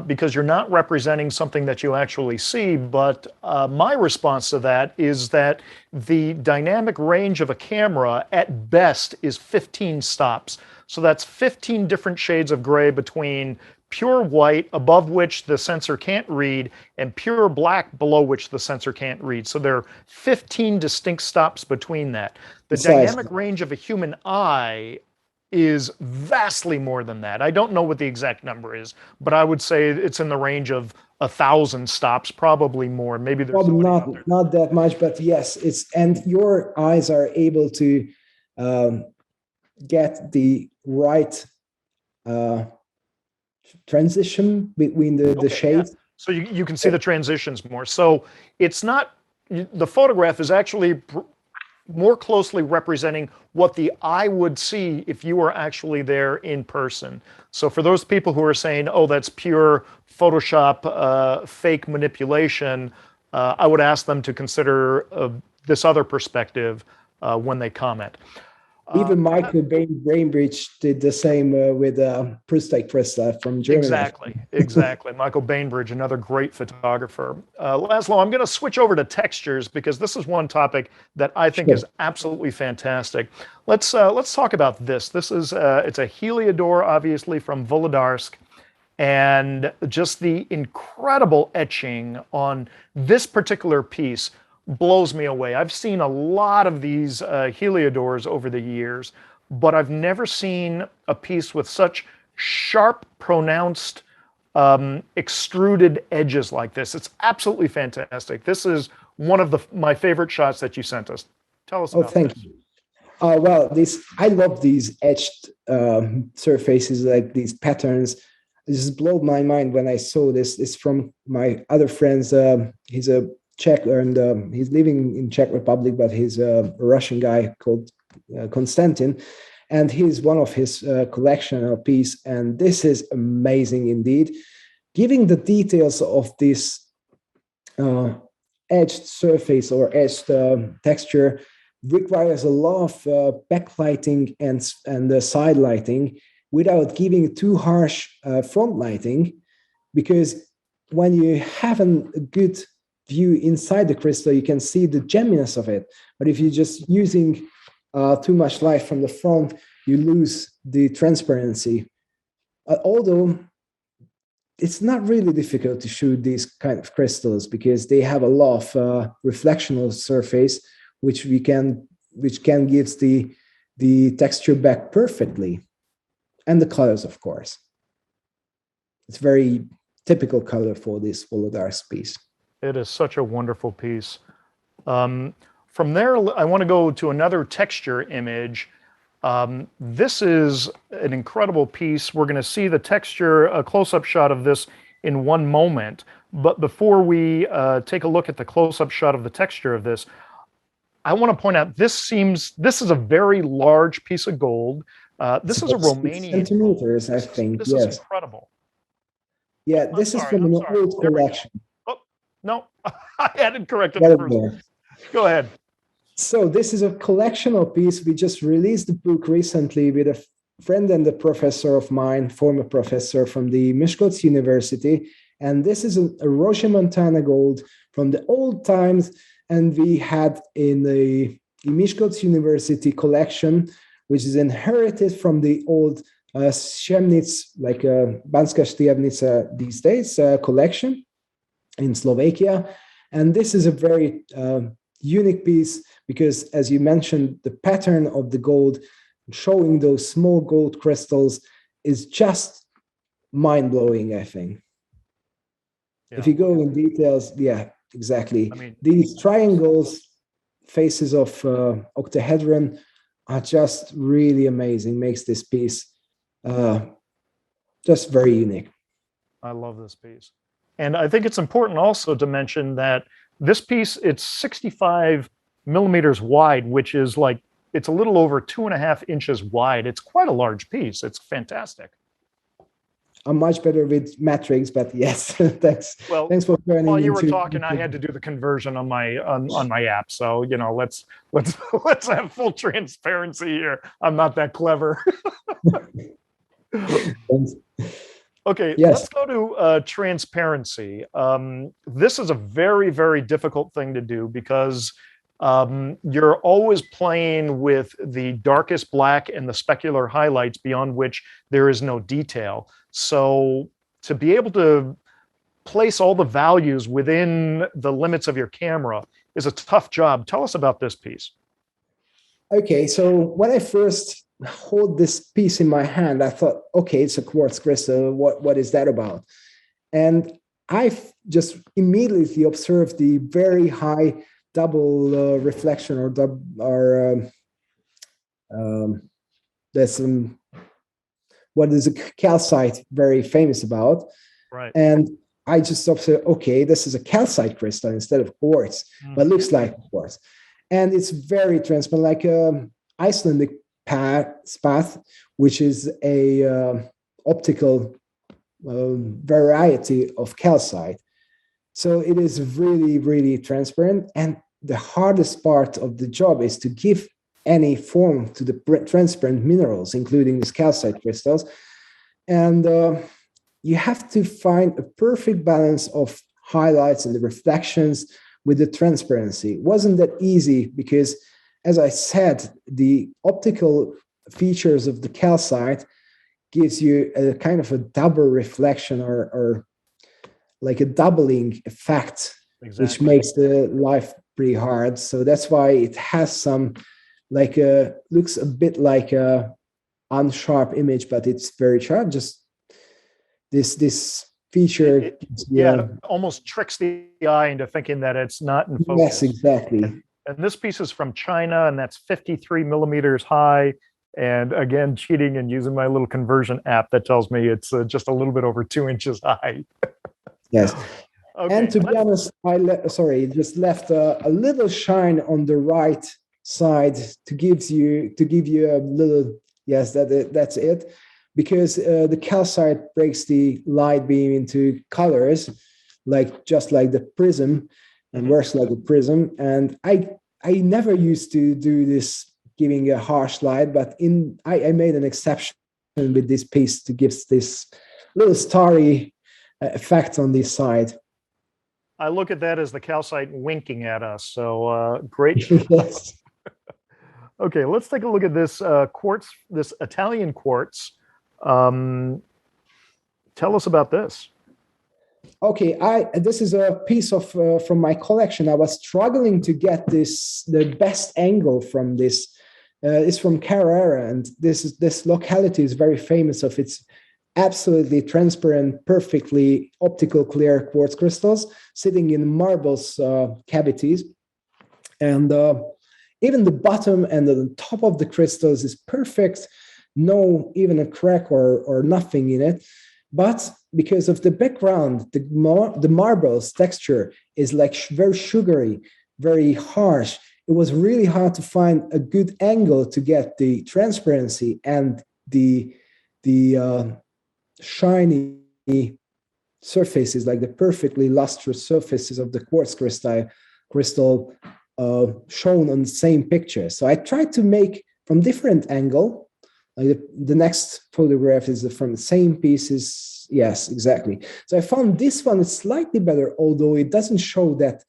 because you're not representing something that you actually see. But my response to that is that the dynamic range of a camera at best is 15 stops. So that's 15 different shades of gray between pure white, above which the sensor can't read, and pure black, below which the sensor can't read. So there are 15 distinct stops between that. The dynamic range of a human eye is vastly more than that. I don't know what the exact number is, but I would say it's in the range of 1,000 stops, probably more. Maybe there's probably not that much, but yes, and your eyes are able to get the right transition between the shades. Yeah. So you can see the transitions more. So it's not, the photograph is actually more closely representing what the eye would see if you were actually there in person. So for those people who are saying, oh, that's pure Photoshop fake manipulation, I would ask them to consider this other perspective when they comment. Even Michael Bainbridge did the same with Prusztai crystal from Germany. Exactly. Michael Bainbridge, another great photographer. Laszlo, I'm going to switch over to textures because this is one topic that I think is absolutely fantastic. Let's talk about this. This is it's a Heliodor, obviously from Volodarsk, and just the incredible etching on this particular piece blows me away. I've seen a lot of these Heliodors over the years, but I've never seen a piece with such sharp, pronounced, extruded edges like this. It's absolutely fantastic. This is one of my favorite shots that you sent us. Tell us about this. Thank you. Well, I love these etched surfaces, like these patterns. It just blew my mind when I saw this. It's from my other friends. He's a Czech, and he's living in Czech Republic, but he's a Russian guy called Konstantin, and he's one of his collection of piece. And this is amazing indeed, giving the details of this edged surface or edged texture requires a lot of backlighting and side lighting without giving too harsh front lighting, because when you have a good view inside the crystal, you can see the gemminess of it. But if you're just using too much light from the front, you lose the transparency. Although it's not really difficult to shoot these kind of crystals because they have a lot of reflectional surface, which can give the texture back perfectly, and the colors, of course. It's very typical color for this Volodarsk piece. It is such a wonderful piece. From there, I want to go to another texture image. This is an incredible piece. We're going to see the texture, a close-up shot of this in one moment. But before we take a look at the close-up shot of the texture of this, I want to point out this is a very large piece of gold. This is a Romanian centimeters, I think. This is incredible. Yeah, this is from an old collection. No, I hadn't corrected the first. Go ahead. So this is a collectional piece. We just released the book recently with a friend and a professor of mine, former professor from the Miskolc University. And this is a Roche Montana gold from the old times. And we had in the Miskolc University collection, which is inherited from the old Šemnic, like Banska Štiavnica these days, collection in Slovakia. And this is a very unique piece because, as you mentioned, the pattern of the gold showing those small gold crystals is just mind-blowing, I think. Yeah. If you go in details, yeah, exactly. I mean, these triangles, faces of octahedron are just really amazing, makes this piece just very unique. I love this piece. And I think it's important also to mention that this piece, it's 65 millimeters wide, which is like, it's a little over 2.5 inches wide. It's quite a large piece. It's fantastic. I'm much better with metrics, but yes, thanks. Well, thanks for turning. While you were talking, I had to do the conversion on my app. So let's have full transparency here. I'm not that clever. Okay, yes. Let's go to transparency. This is a very, very difficult thing to do because you're always playing with the darkest black and the specular highlights beyond which there is no detail. So to be able to place all the values within the limits of your camera is a tough job. Tell us about this piece. Okay, so when I first hold this piece in my hand, I thought, okay, it's a quartz crystal. What is that about? And I just immediately observed the very high double reflection, there's what is a calcite very famous about. Right. And I just observed, okay, this is a calcite crystal instead of quartz, but looks like quartz. And it's very transparent, like Icelandic spath, which is a optical variety of calcite. So it is really, really transparent. And the hardest part of the job is to give any form to the transparent minerals, including these calcite crystals. And you have to find a perfect balance of highlights and the reflections with the transparency. It wasn't that easy because, as I said, the optical features of the calcite gives you a kind of a double reflection or like a doubling effect, exactly, which makes the life pretty hard. So that's why it has some like looks a bit like a unsharp image, but it's very sharp. Just this feature, it almost tricks the eye into thinking that it's not in focus. Yes, exactly. And this piece is from China, and that's 53 millimeters high. And again, cheating and using my little conversion app that tells me it's just a little bit over 2 inches high. Yes. Okay, and to be honest, just left a little shine on the right side to give you a little, yes, that's it, because the calcite breaks the light beam into colors, just like the prism, and works like a prism. And I never used to do this, giving a harsh light, but I made an exception with this piece to give this little starry effect on this side. I look at that as the calcite winking at us. So great. Yes. Okay, let's take a look at this quartz, this Italian quartz. Tell us about this. Okay, this is a piece of from my collection. I was struggling to get the best angle from this. It's from Carrara, and this locality is very famous of its absolutely transparent, perfectly optical clear quartz crystals sitting in marbles cavities. And even the bottom and the top of the crystals is perfect, no even a crack or nothing in it. But because of the background, the marbles texture is like very sugary, very harsh. It was really hard to find a good angle to get the transparency and the shiny surfaces, like the perfectly lustrous surfaces of the quartz crystal shown on the same picture. So I tried to make from different angle. Like the next photograph is from the same pieces. Yes, exactly. So I found this one is slightly better, although it doesn't show that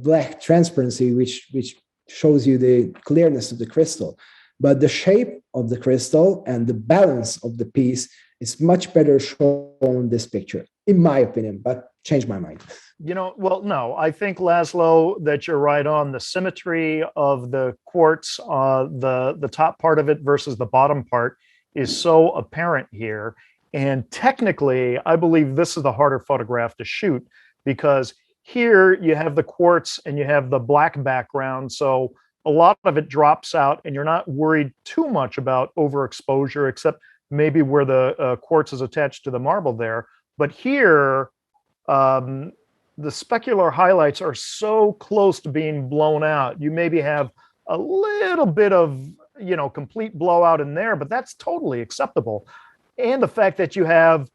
black transparency, which shows you the clearness of the crystal. But the shape of the crystal and the balance of the piece is much better shown in this picture, in my opinion, but changed my mind. Well, no, I think, László, that you're right on. The symmetry of the quartz, the top part of it versus the bottom part is so apparent here. And technically, I believe this is the harder photograph to shoot, because here you have the quartz and you have the black background. So a lot of it drops out and you're not worried too much about overexposure, except maybe where the quartz is attached to the marble there. But here, the specular highlights are so close to being blown out. You maybe have a little bit of, complete blowout in there, but that's totally acceptable. And the fact that you have,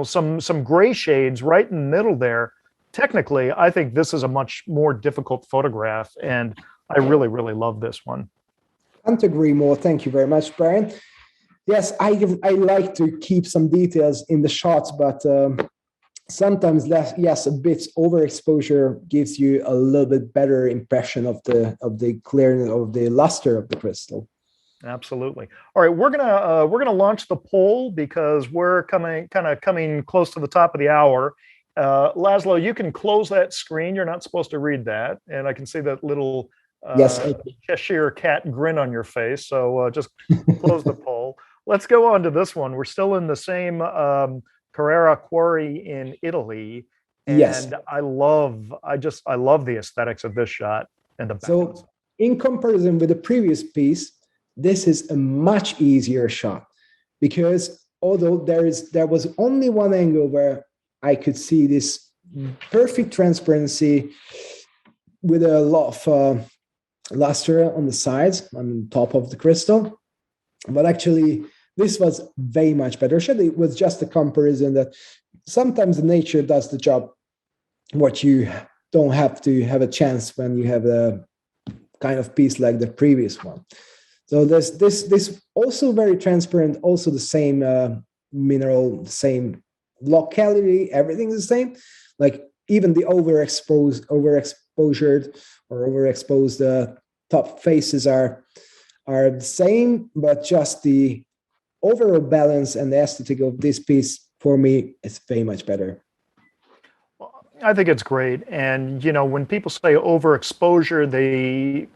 some gray shades right in the middle there, technically, I think this is a much more difficult photograph, and I really, really love this one. Can't agree more. Thank you very much, Brian. Yes, I like to keep some details in the shots, but sometimes a bit overexposure gives you a little bit better impression of the clearness of the luster of the crystal. Absolutely. All right, we're gonna launch the poll because we're coming close to the top of the hour. László, you can close that screen. You're not supposed to read that, and I can see that little Cheshire cat grin on your face. So just close the poll. Let's go on to this one. We're still in the same Carrara quarry in Italy, and yes, I love the aesthetics of this shot and the balance. So in comparison with the previous piece, this is a much easier shot, because although there was only one angle where I could see this perfect transparency with a lot of luster on the sides, on top of the crystal, but actually this was way much better shot. It was just a comparison that sometimes the nature does the job, what you don't have to have a chance when you have a kind of piece like the previous one. So there's this also very transparent, also the same mineral, the same locality, everything's the same. Like even the overexposed or overexposed top faces are the same, but just the overall balance and the aesthetic of this piece for me is very much better. I think it's great. And, you know, when people say overexposure,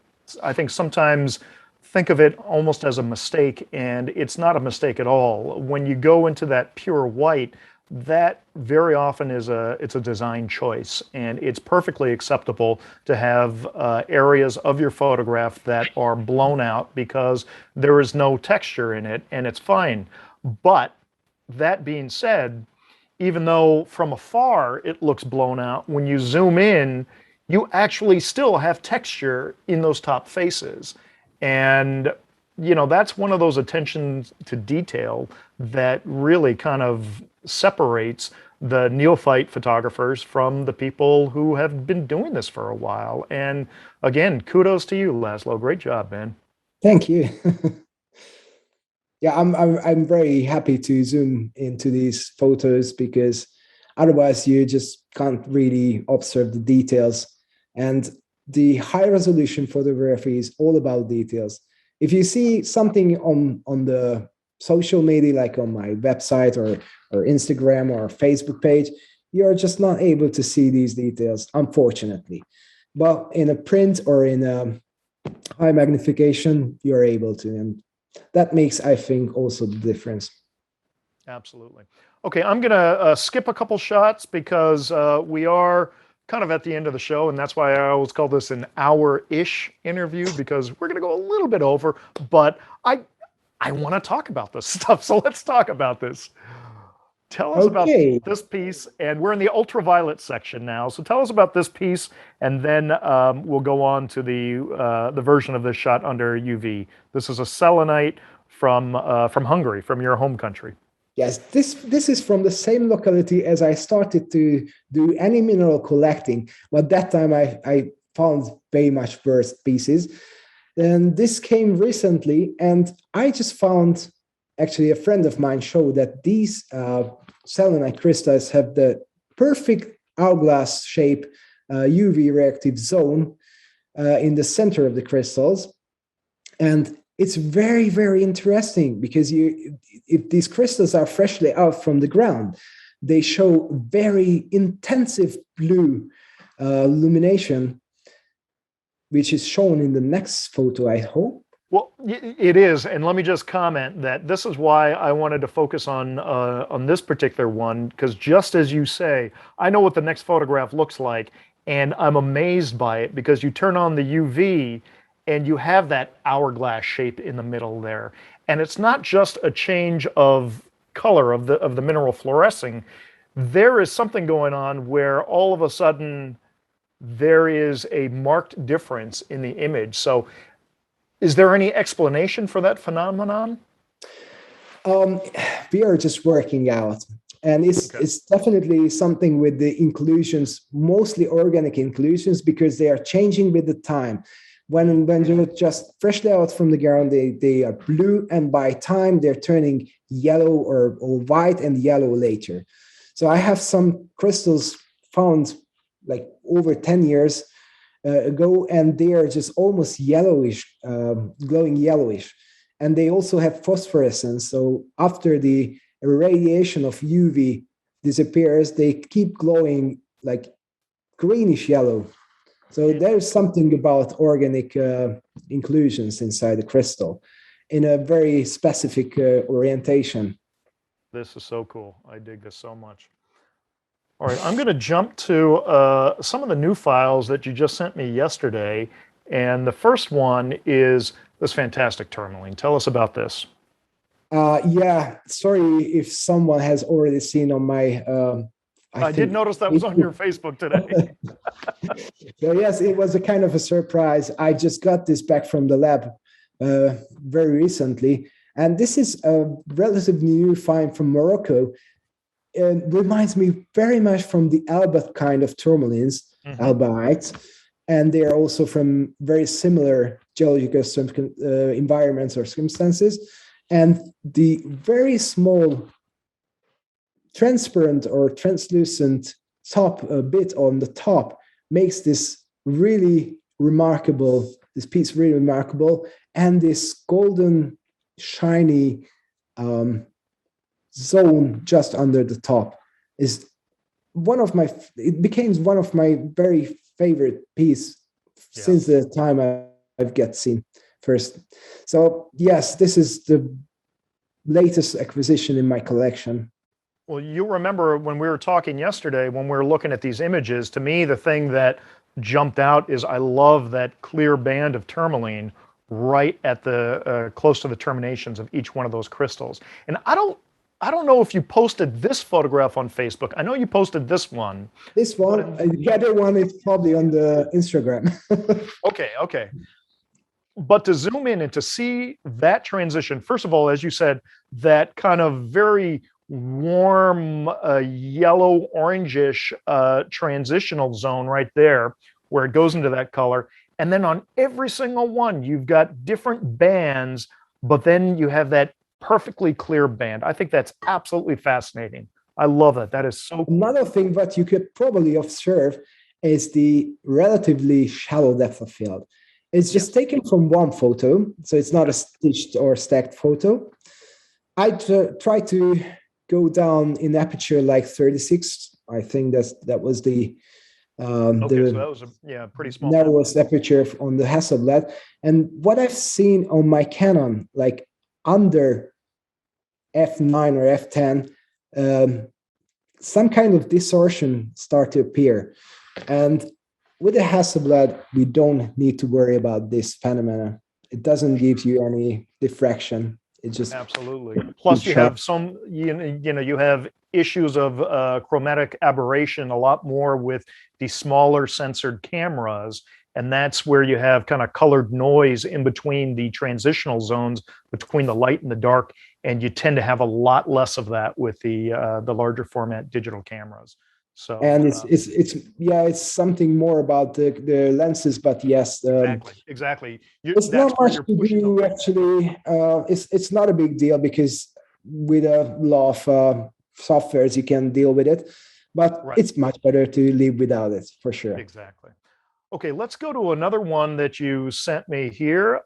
I think sometimes think of it almost as a mistake, and it's not a mistake at all. When you go into that pure white, that very often it's a design choice, and it's perfectly acceptable to have areas of your photograph that are blown out because there is no texture in it, and it's fine. But that being said, even though from afar it looks blown out, when you zoom in, you actually still have texture in those top faces. And, you know, that's one of those attentions to detail that really kind of separates the neophyte photographers from the people who have been doing this for a while. And again, kudos to you, László. Great job, man. Thank you. Yeah, I'm very happy to zoom into these photos because otherwise you just can't really observe the details. And the high resolution photography is all about details. If you see something on the social media, like on my website or Instagram or Facebook page, you're just not able to see these details, unfortunately. But in a print or in a high magnification, you're able to. And that makes, I think, also the difference. Absolutely. Okay, I'm going to skip a couple shots because we are kind of at the end of the show, and that's why I always call this an hour-ish interview, because we're going to go a little bit over, but I want to talk about this stuff, so let's talk about this. Tell us about this piece, and we're in the ultraviolet section now, so tell us about this piece, and then we'll go on to the version of this shot under UV. This is a selenite from Hungary, from your home country. Yes, this is from the same locality as I started to do any mineral collecting, but that time I found very much worse pieces. And this came recently, and I just found, actually a friend of mine showed that these selenite crystals have the perfect hourglass shape UV reactive zone in the center of the crystals. And it's very, very interesting because if these crystals are freshly out from the ground, they show very intensive blue illumination, which is shown in the next photo, I hope. Well, it is, and let me just comment that this is why I wanted to focus on this particular one, because just as you say, I know what the next photograph looks like, and I'm amazed by it because you turn on the UV and you have that hourglass shape in the middle there. And it's not just a change of color of the mineral fluorescing. There is something going on where all of a sudden there is a marked difference in the image. So is there any explanation for that phenomenon? We are just working out. And it's definitely something with the inclusions, mostly organic inclusions, because they are changing with the time. When you're just freshly out from the ground, they are blue, and by time they're turning yellow or white and yellow later. So I have some crystals found like over 10 years ago, and they are just almost yellowish, glowing yellowish. And they also have phosphorescence. So after the irradiation of UV disappears, they keep glowing like greenish yellow. So there's something about organic inclusions inside the crystal in a very specific orientation. This is so cool. I dig this so much. All right, I'm going to jump to some of the new files that you just sent me yesterday. And the first one is this fantastic tourmaline. Tell us about this. Yeah, sorry if someone has already seen on my... I did notice that was on your Facebook today. So yes, it was a kind of a surprise. I just got this back from the lab very recently. And this is a relatively new find from Morocco. reminds me very much from the Albert kind of tourmalines, albarites, and they are also from very similar geological environments or circumstances. And the very small transparent or translucent top bit on the top makes this really remarkable, this piece really remarkable. And this golden, shiny zone just under the top is it became one of my very favorite piece since the time I've get seen first. So yes, this is the latest acquisition in my collection. Well, you remember when we were talking yesterday, when we were looking at these images, to me, the thing that jumped out is I love that clear band of tourmaline right at the close to the terminations of each one of those crystals. And I don't know if you posted this photograph on Facebook. I know you posted this one. This one, the other one is probably on the Instagram. Okay. But to zoom in and to see that transition, first of all, as you said, that kind of very warm yellow orangish transitional zone right there where it goes into that color. And then on every single one, you've got different bands, but then you have that perfectly clear band. I think that's absolutely fascinating. I love it. That is so cool. Another thing that you could probably observe is the relatively shallow depth of field. It's just taken from one photo, so it's not a stitched or stacked photo. I try to go down in aperture like 36. I think that was the so that was a pretty small narrowest aperture on the Hasselblad. And what I've seen on my Canon, like under f9 or f10, some kind of distortion start to appear. And with the Hasselblad, we don't need to worry about this phenomena. It doesn't give you any diffraction. It just absolutely. Plus, you have some, you have issues of chromatic aberration a lot more with the smaller censored cameras, and that's where you have kind of colored noise in between the transitional zones between the light and the dark, and you tend to have a lot less of that with the larger format digital cameros. So, and it's something more about the lenses, but yes, exactly. It's not much to do actually. It's not a big deal because with a lot of softwares you can deal with it, but it's much better to live without it for sure. Exactly. Okay, let's go to another one that you sent me here.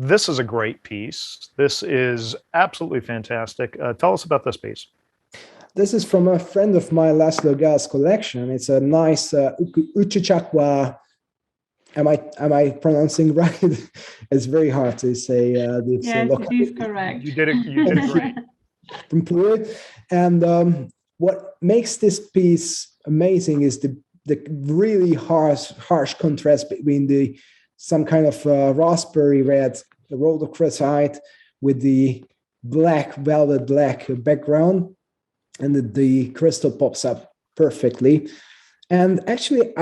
This is a great piece. This is absolutely fantastic. Tell us about this piece. This is from a friend of mine, László Kupi's collection. It's a nice Uchichakwa. Am I pronouncing right? It's very hard to say. Yes, it is correct. You did it great. From Peru. And what makes this piece amazing is the really harsh contrast between some kind of raspberry red rhodochrosite with the velvet black background. And the crystal pops up perfectly. And actually,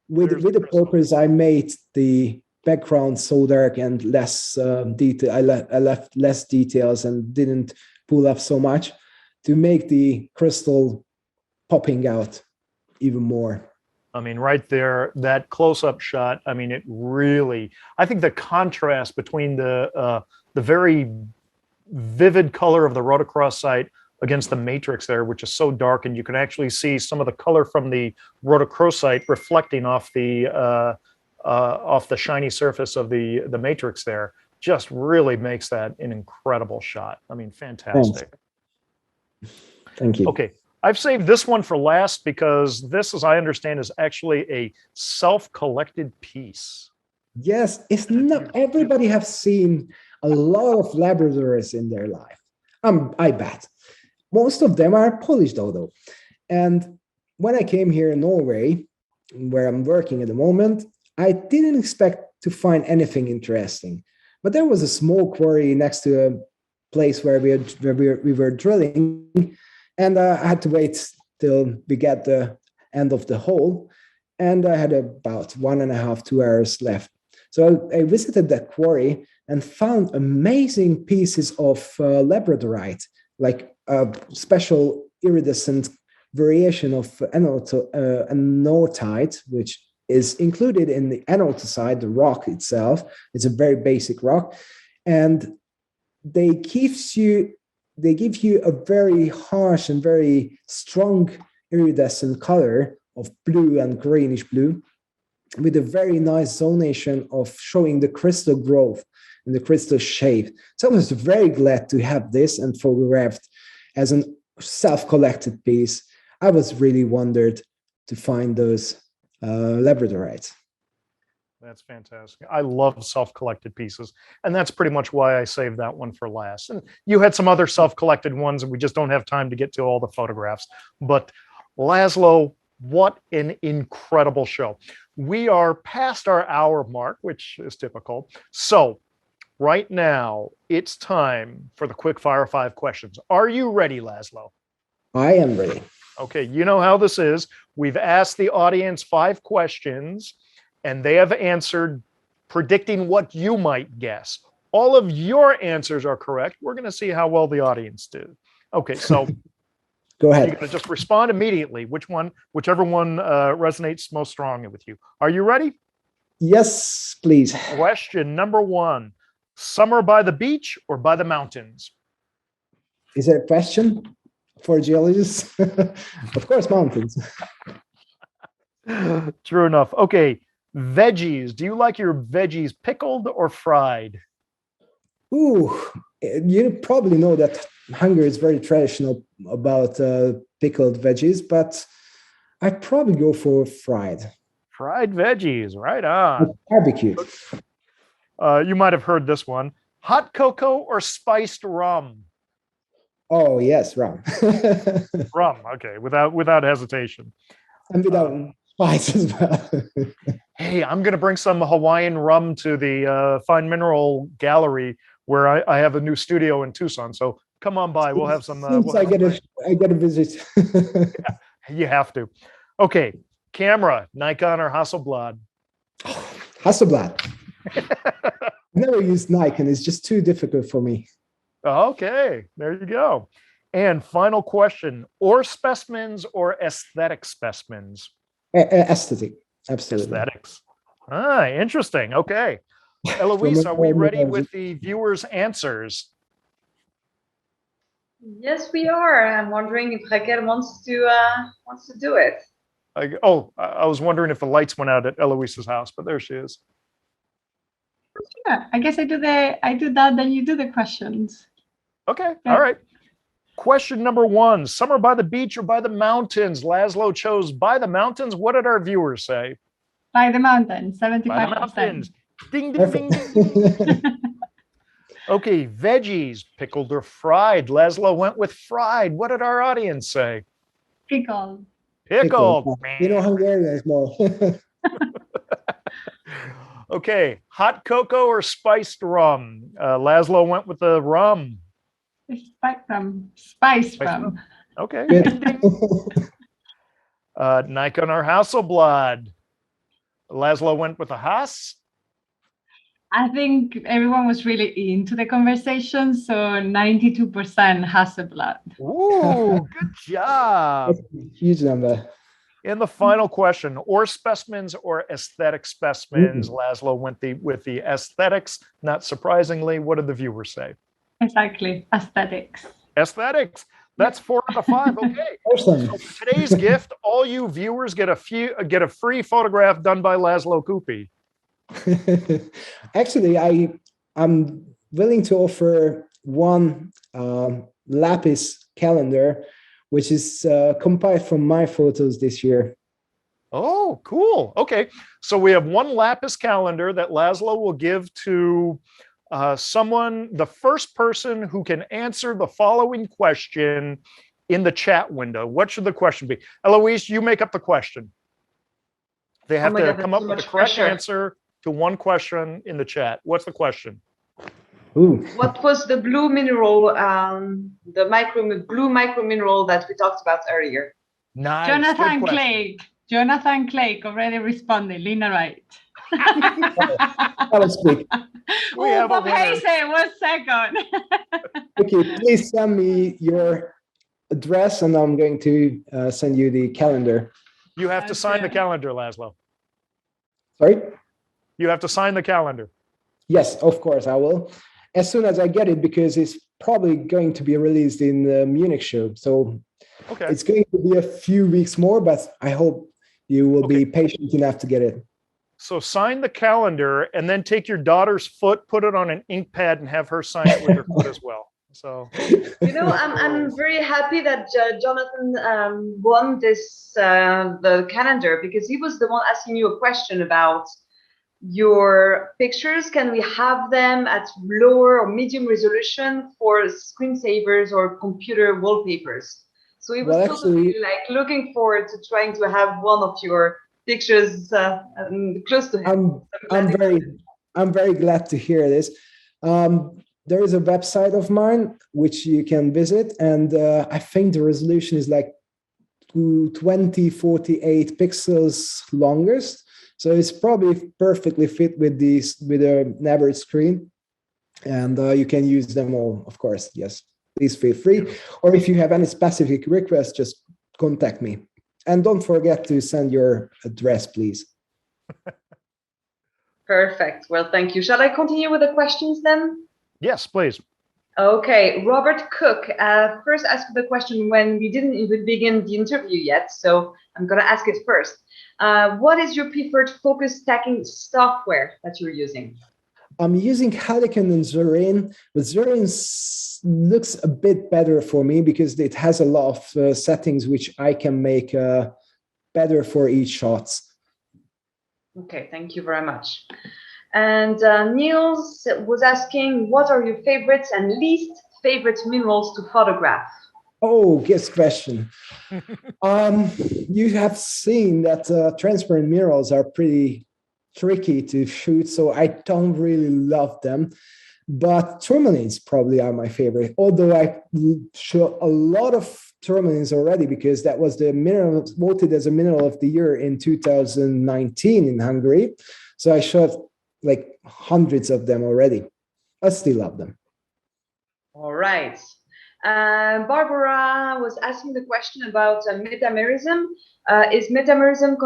with the purpose, I made the background so dark and less detail. I left less details and didn't pull up so much to make the crystal popping out even more. I mean, right there, that close-up shot. I mean, it really. I think the contrast between the very vivid color of the rhodochrosite against the matrix there, which is so dark, and you can actually see some of the color from the rhodochrosite reflecting off the shiny surface of the matrix there, just really makes that an incredible shot. I mean, fantastic. Thank you. Okay, I've saved this one for last because this, as I understand, is actually a self-collected piece. Yes, it's not everybody have seen a lot of Labradorites in their life. I bet. Most of them are Polish though. And when I came here in Norway, where I'm working at the moment, I didn't expect to find anything interesting. But there was a small quarry next to a place where we were drilling, and I had to wait till we get the end of the hole, and I had about 1.5 to 2 hours left. So I visited that quarry and found amazing pieces of Labradorite, like a special iridescent variation of anorthite, which is included in the anorthosite, the rock itself. It's a very basic rock, and they give you a very harsh and very strong iridescent color of blue and greenish blue, with a very nice zonation of showing the crystal growth and the crystal shape. So I was very glad to have this and photographed as a self-collected piece. I was really wondered to find those Labradorites. That's fantastic. I love self-collected pieces, and that's pretty much why I saved that one for last. And you had some other self-collected ones, and we just don't have time to get to all the photographs. But László, what an incredible show. We are past our hour mark, which is typical. So right now, it's time for the quick fire 5 questions. Are you ready, László? I am ready. Okay, you know how this is. We've asked the audience 5 questions, and they have answered predicting what you might guess. All of your answers are correct. We're going to see how well the audience did. Okay, so go ahead. You're going to just respond immediately. Whichever one resonates most strongly with you. Are you ready? Yes, please. Question number 1: summer by the beach or by the mountains? Is there a question for geologists? Of course, mountains. True enough. Okay. Veggies. Do you like your veggies pickled or fried? Ooh, you probably know that Hungary is very traditional about pickled veggies, but I'd probably go for fried. Fried veggies, right on. Barbecue. You might have heard this one. Hot cocoa or spiced rum? Oh, yes, rum. Rum, okay, without hesitation. And without spice as well. Hey, I'm going to bring some Hawaiian rum to the Fine Mineral Gallery where I have a new studio in Tucson. So come on by. We'll have some. I get a visit. Yeah, you have to. Okay, camera, Nikon or Hasselblad? Hasselblad. I've never used Nikon. It's just too difficult for me. Okay, there you go. And final question: ore specimens or aesthetic specimens? Aesthetic. Absolutely. Aesthetics. Interesting. Okay. Eloise, are we ready with the viewers' answers? Yes, we are. I'm wondering if Raquel wants to do it. I was wondering if the lights went out at Eloise's house, but there she is. Yeah, I guess I do that, then you do the questions. Okay. All right. Question number 1: summer by the beach or by the mountains? László chose by the mountains. What did our viewers say? By the mountains, 75%. By the mountains. Ding, ding, ding, ding. Okay, veggies, pickled or fried? László went with fried. What did our audience say? Pickled. Pickled. You know, Hungarian is more. Okay, hot cocoa or spiced rum? László went with the rum. Spice rum. Okay. Nikon or Hasselblad? László went with a Haas. I think everyone was really into the conversation, so 92% Hasselblad. Ooh, good job. Huge number. And the final question: ore specimens or aesthetic specimens? László went with the aesthetics. Not surprisingly, what did the viewers say? Exactly, aesthetics. Aesthetics. That's 4 out of 5. Okay. Awesome. So for today's gift, all you viewers get a free photograph done by László Kupi. Actually, I'm willing to offer one lapis calendar, which is compiled from my photos this year. Oh, cool. Okay. So we have one lapis calendar that László will give to someone, the first person who can answer the following question in the chat window. What should the question be? Eloise, you make up the question. They have to come up with the correct answer to one question in the chat. What's the question? Ooh. What was the blue mineral, the blue micro mineral that we talked about earlier? Nice. Jonathan Clegg. Jonathan Clegg already responded. Linerite. That was quick. We have a Bob winner. Hayes was second. Okay, please send me your address, and I'm going to send you the calendar. You have to sign the calendar, László. Sorry? You have to sign the calendar. Yes, of course I will. As soon as I get it, because it's probably going to be released in the Munich show. So it's going to be a few weeks more, but I hope you will be patient enough to get it. So sign the calendar and then take your daughter's foot, put it on an ink pad and have her sign it with her foot as well. So, you know, I'm very happy that Jonathan won this the calendar, because he was the one asking you a question about your pictures. Can we have them at lower or medium resolution for screensavers or computer wallpapers? So he was totally like looking forward to trying to have one of your pictures close to him. I'm very glad to hear this. There is a website of mine which you can visit, and I think the resolution is like 2048 pixels longest. So it's probably perfectly fit with an average screen, and you can use them all, of course. Yes, please feel free. Or if you have any specific requests, just contact me. And don't forget to send your address, please. Perfect. Well, thank you. Shall I continue with the questions then? Yes, please. Okay, Robert Cook first asked the question when we didn't even begin the interview yet, so I'm going to ask it first. What is your preferred focus stacking software that you're using? I'm using Helicon and Zorin, but Zorin looks a bit better for me because it has a lot of settings which I can make better for each shot. Okay, thank you very much. And Niels was asking, what are your favorites and least favorite minerals to photograph? Oh, good question. You have seen that transparent minerals are pretty tricky to shoot, so I don't really love them. But tourmalines probably are my favorite, although I shot a lot of tourmalines already, because that was the mineral voted as a mineral of the year in 2019 in Hungary. So I shot like hundreds of them already. I still love them. All right. Barbara was asking the question about metamerism. Is metamerism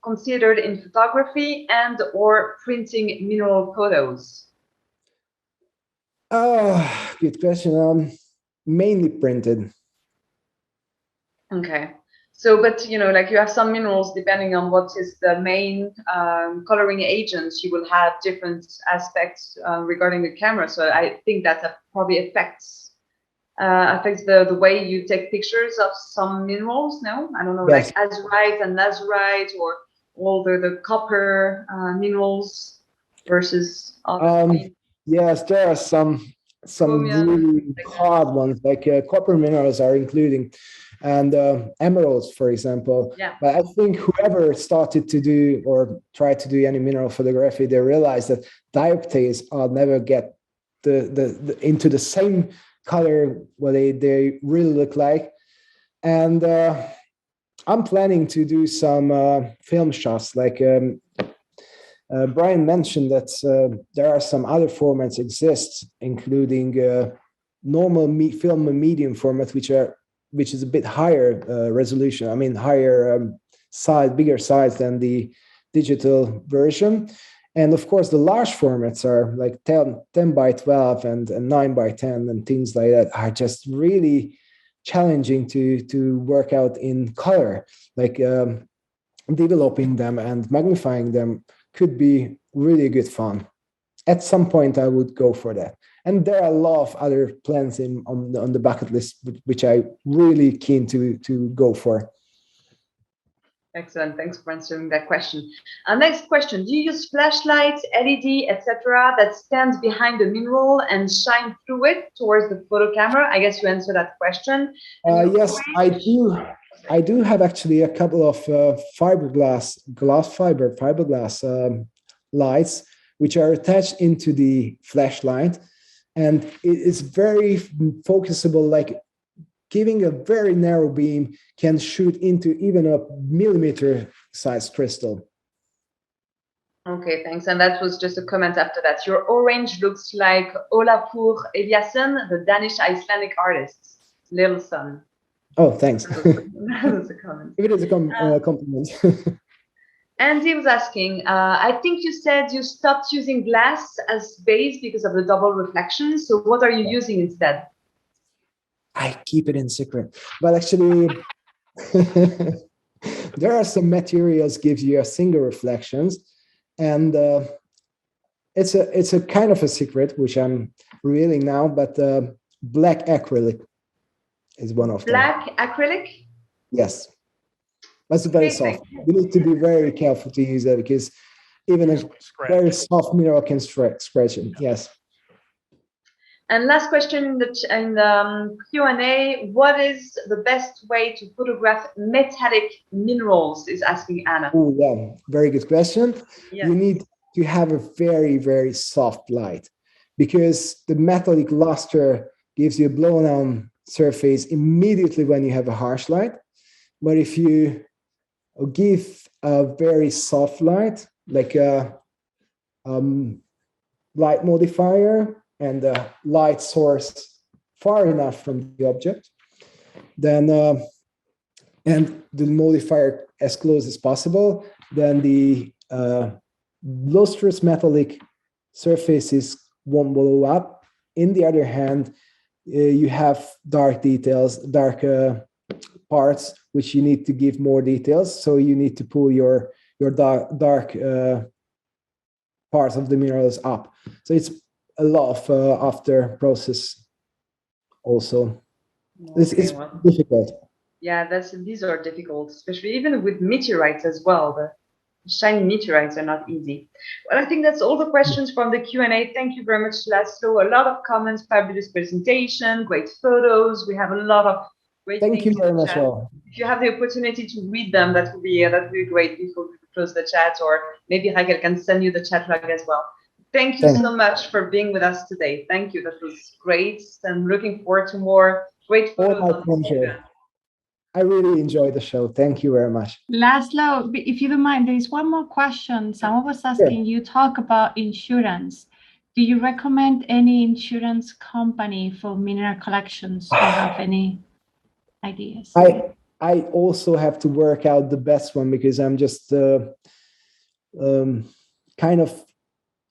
considered in photography and or printing mineral photos? Good question. Mainly printed. Okay. So, but you know, like you have some minerals, depending on what is the main coloring agents, you will have different aspects regarding the camera. So I think that probably affects the way you take pictures of some minerals. No, I don't know, yes. Like azurite and lazurite, or all the copper minerals versus other yes, there are some really hard ones, like copper minerals are including, and emeralds, for example. Yeah. But I think whoever started to do or tried to do any mineral photography, they realized that dioptase are never get the into the same color what they really look like. And I'm planning to do some film shots, like Brian mentioned that there are some other formats exist, including normal film and medium format, which is a bit higher resolution. I mean, higher size, bigger size than the digital version. And of course, the large formats are like 10 by 12 and 9 by 10 and things like that are just really challenging to work out in color. Like developing them and magnifying them could be really good fun. At some point, I would go for that. And there are a lot of other plans on the bucket list, which I really keen to go for. Excellent. Thanks for answering that question. Next question. Do you use flashlights, LED, etc., that stands behind the mineral and shine through it towards the photo camera? I guess you answered that question. Yes, I do. I do have actually a couple of fiberglass lights, which are attached into the flashlight. And it is very focusable, like giving a very narrow beam can shoot into even a millimeter size crystal. Okay, thanks. And that was just a comment after that. Your orange looks like Olafur Eliasson, the Danish Icelandic artist. little sun. Oh, thanks. That's a comment. It is a compliment. And he was asking, I think you said you stopped using glass as base because of the double reflection. So what are you using instead? I keep it in secret, but actually, there are some materials gives you a single reflections, and it's a kind of a secret which I'm revealing now. But black acrylic is one of them. Black acrylic? Yes, that's very soft. You need to be very careful to use that because even a very soft mineral can scratch it. Yes. And last question in the Q&A, what is the best way to photograph metallic minerals, is asking Anna. Oh, yeah, very good question. Yeah. You need to have a very, very soft light because the metallic luster gives you a blown on surface immediately when you have a harsh light. But if you give a very soft light, like a light modifier and a light source far enough from the object, then and the modifier as close as possible, then the lustrous metallic surfaces won't blow up. In the other hand, you have dark details, dark parts, which you need to give more details. So you need to pull your dark parts of the minerals up. So it's a lot of after process also. It's difficult. Yeah, these are difficult, especially even with meteorites as well. The shiny meteorites are not easy. Well, I think that's all the questions from the Q&A. Thank you very much, László. A lot of comments, fabulous presentation, great photos. We have a lot of great things. Thank you very much, all. If you have the opportunity to read them, that would be great before we close the chat, or maybe Raquel can send you the chat log as well. Thank you so much for being with us today. Thank you. That was great, and looking forward to more great photos. Oh, my pleasure. I really enjoyed the show. Thank you very much. László, if you don't mind, there is one more question. Someone was asking, you talk about insurance. Do you recommend any insurance company for mineral collections, or have any ideas? I also have to work out the best one because I'm just kind of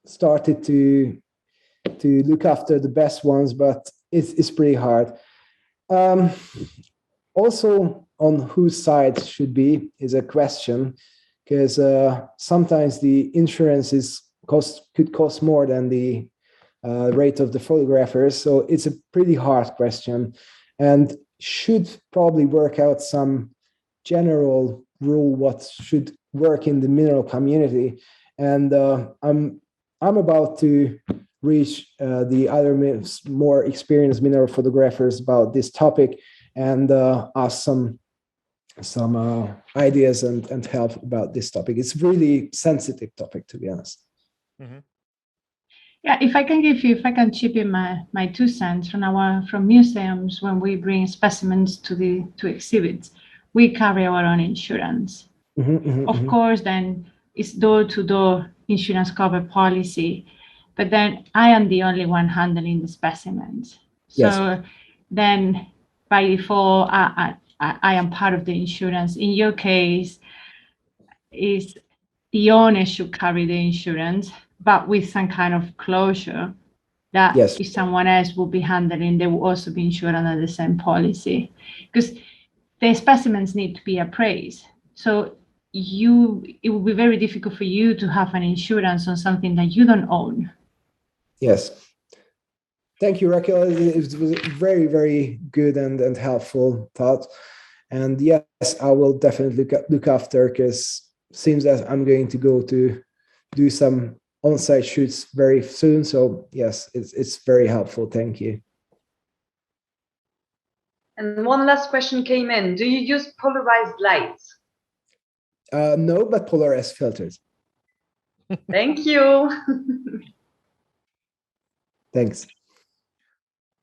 started to look after the best ones, but it's pretty hard. Also, on whose side should be is a question, because sometimes the insurance could cost more than the rate of the photographers. So it's a pretty hard question, and should probably work out some general rule what should work in the mineral community. And I'm about to reach the other more experienced mineral photographers about this topic and ask some ideas and help about this topic. It's really sensitive topic, to be honest. Mm-hmm. Yeah, if I can chip in my 2 cents from museums, when we bring specimens to exhibits, we carry our own insurance. Of course, then it's door-to-door insurance cover policy, but then I am the only one handling the specimens. So then by default, I am part of the insurance. In your case, is the owner should carry the insurance, but with some kind of closure that if someone else will be handling, they will also be insured under the same policy, because the specimens need to be appraised. So it will be very difficult for you to have an insurance on something that you don't own. Yes. Thank you, Raquel. It was very, very good and helpful thought. And yes, I will definitely look after, because it seems that I'm going to go to do some on-site shoots very soon. So yes, it's very helpful. Thank you. And one last question came in. Do you use polarized lights? No, but polarized filters. Thank you. Thanks.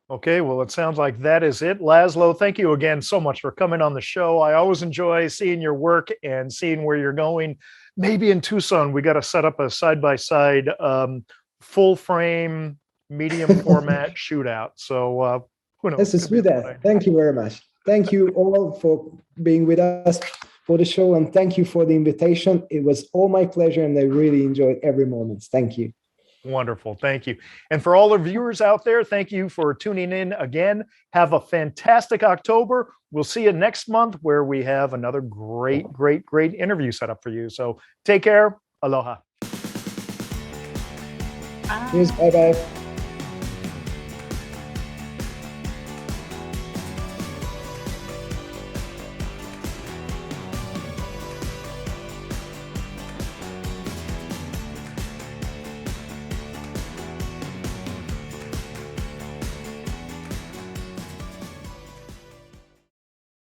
Okay, well, it sounds like that is it. László, thank you again so much for coming on the show. I always enjoy seeing your work and seeing where you're going. Maybe in Tucson, we got to set up a side-by-side full frame, medium format shootout. So Who knows? Let's just Could be do a good that. idea. Thank you very much. Thank you all for being with us for the show, and thank you for the invitation. It was all my pleasure, and I really enjoyed every moment. Thank you. Wonderful. Thank you. And for all the viewers out there, thank you for tuning in again. Have a fantastic October. We'll see you next month where we have another great interview set up for you. So take care. Aloha. Cheers. Bye-bye.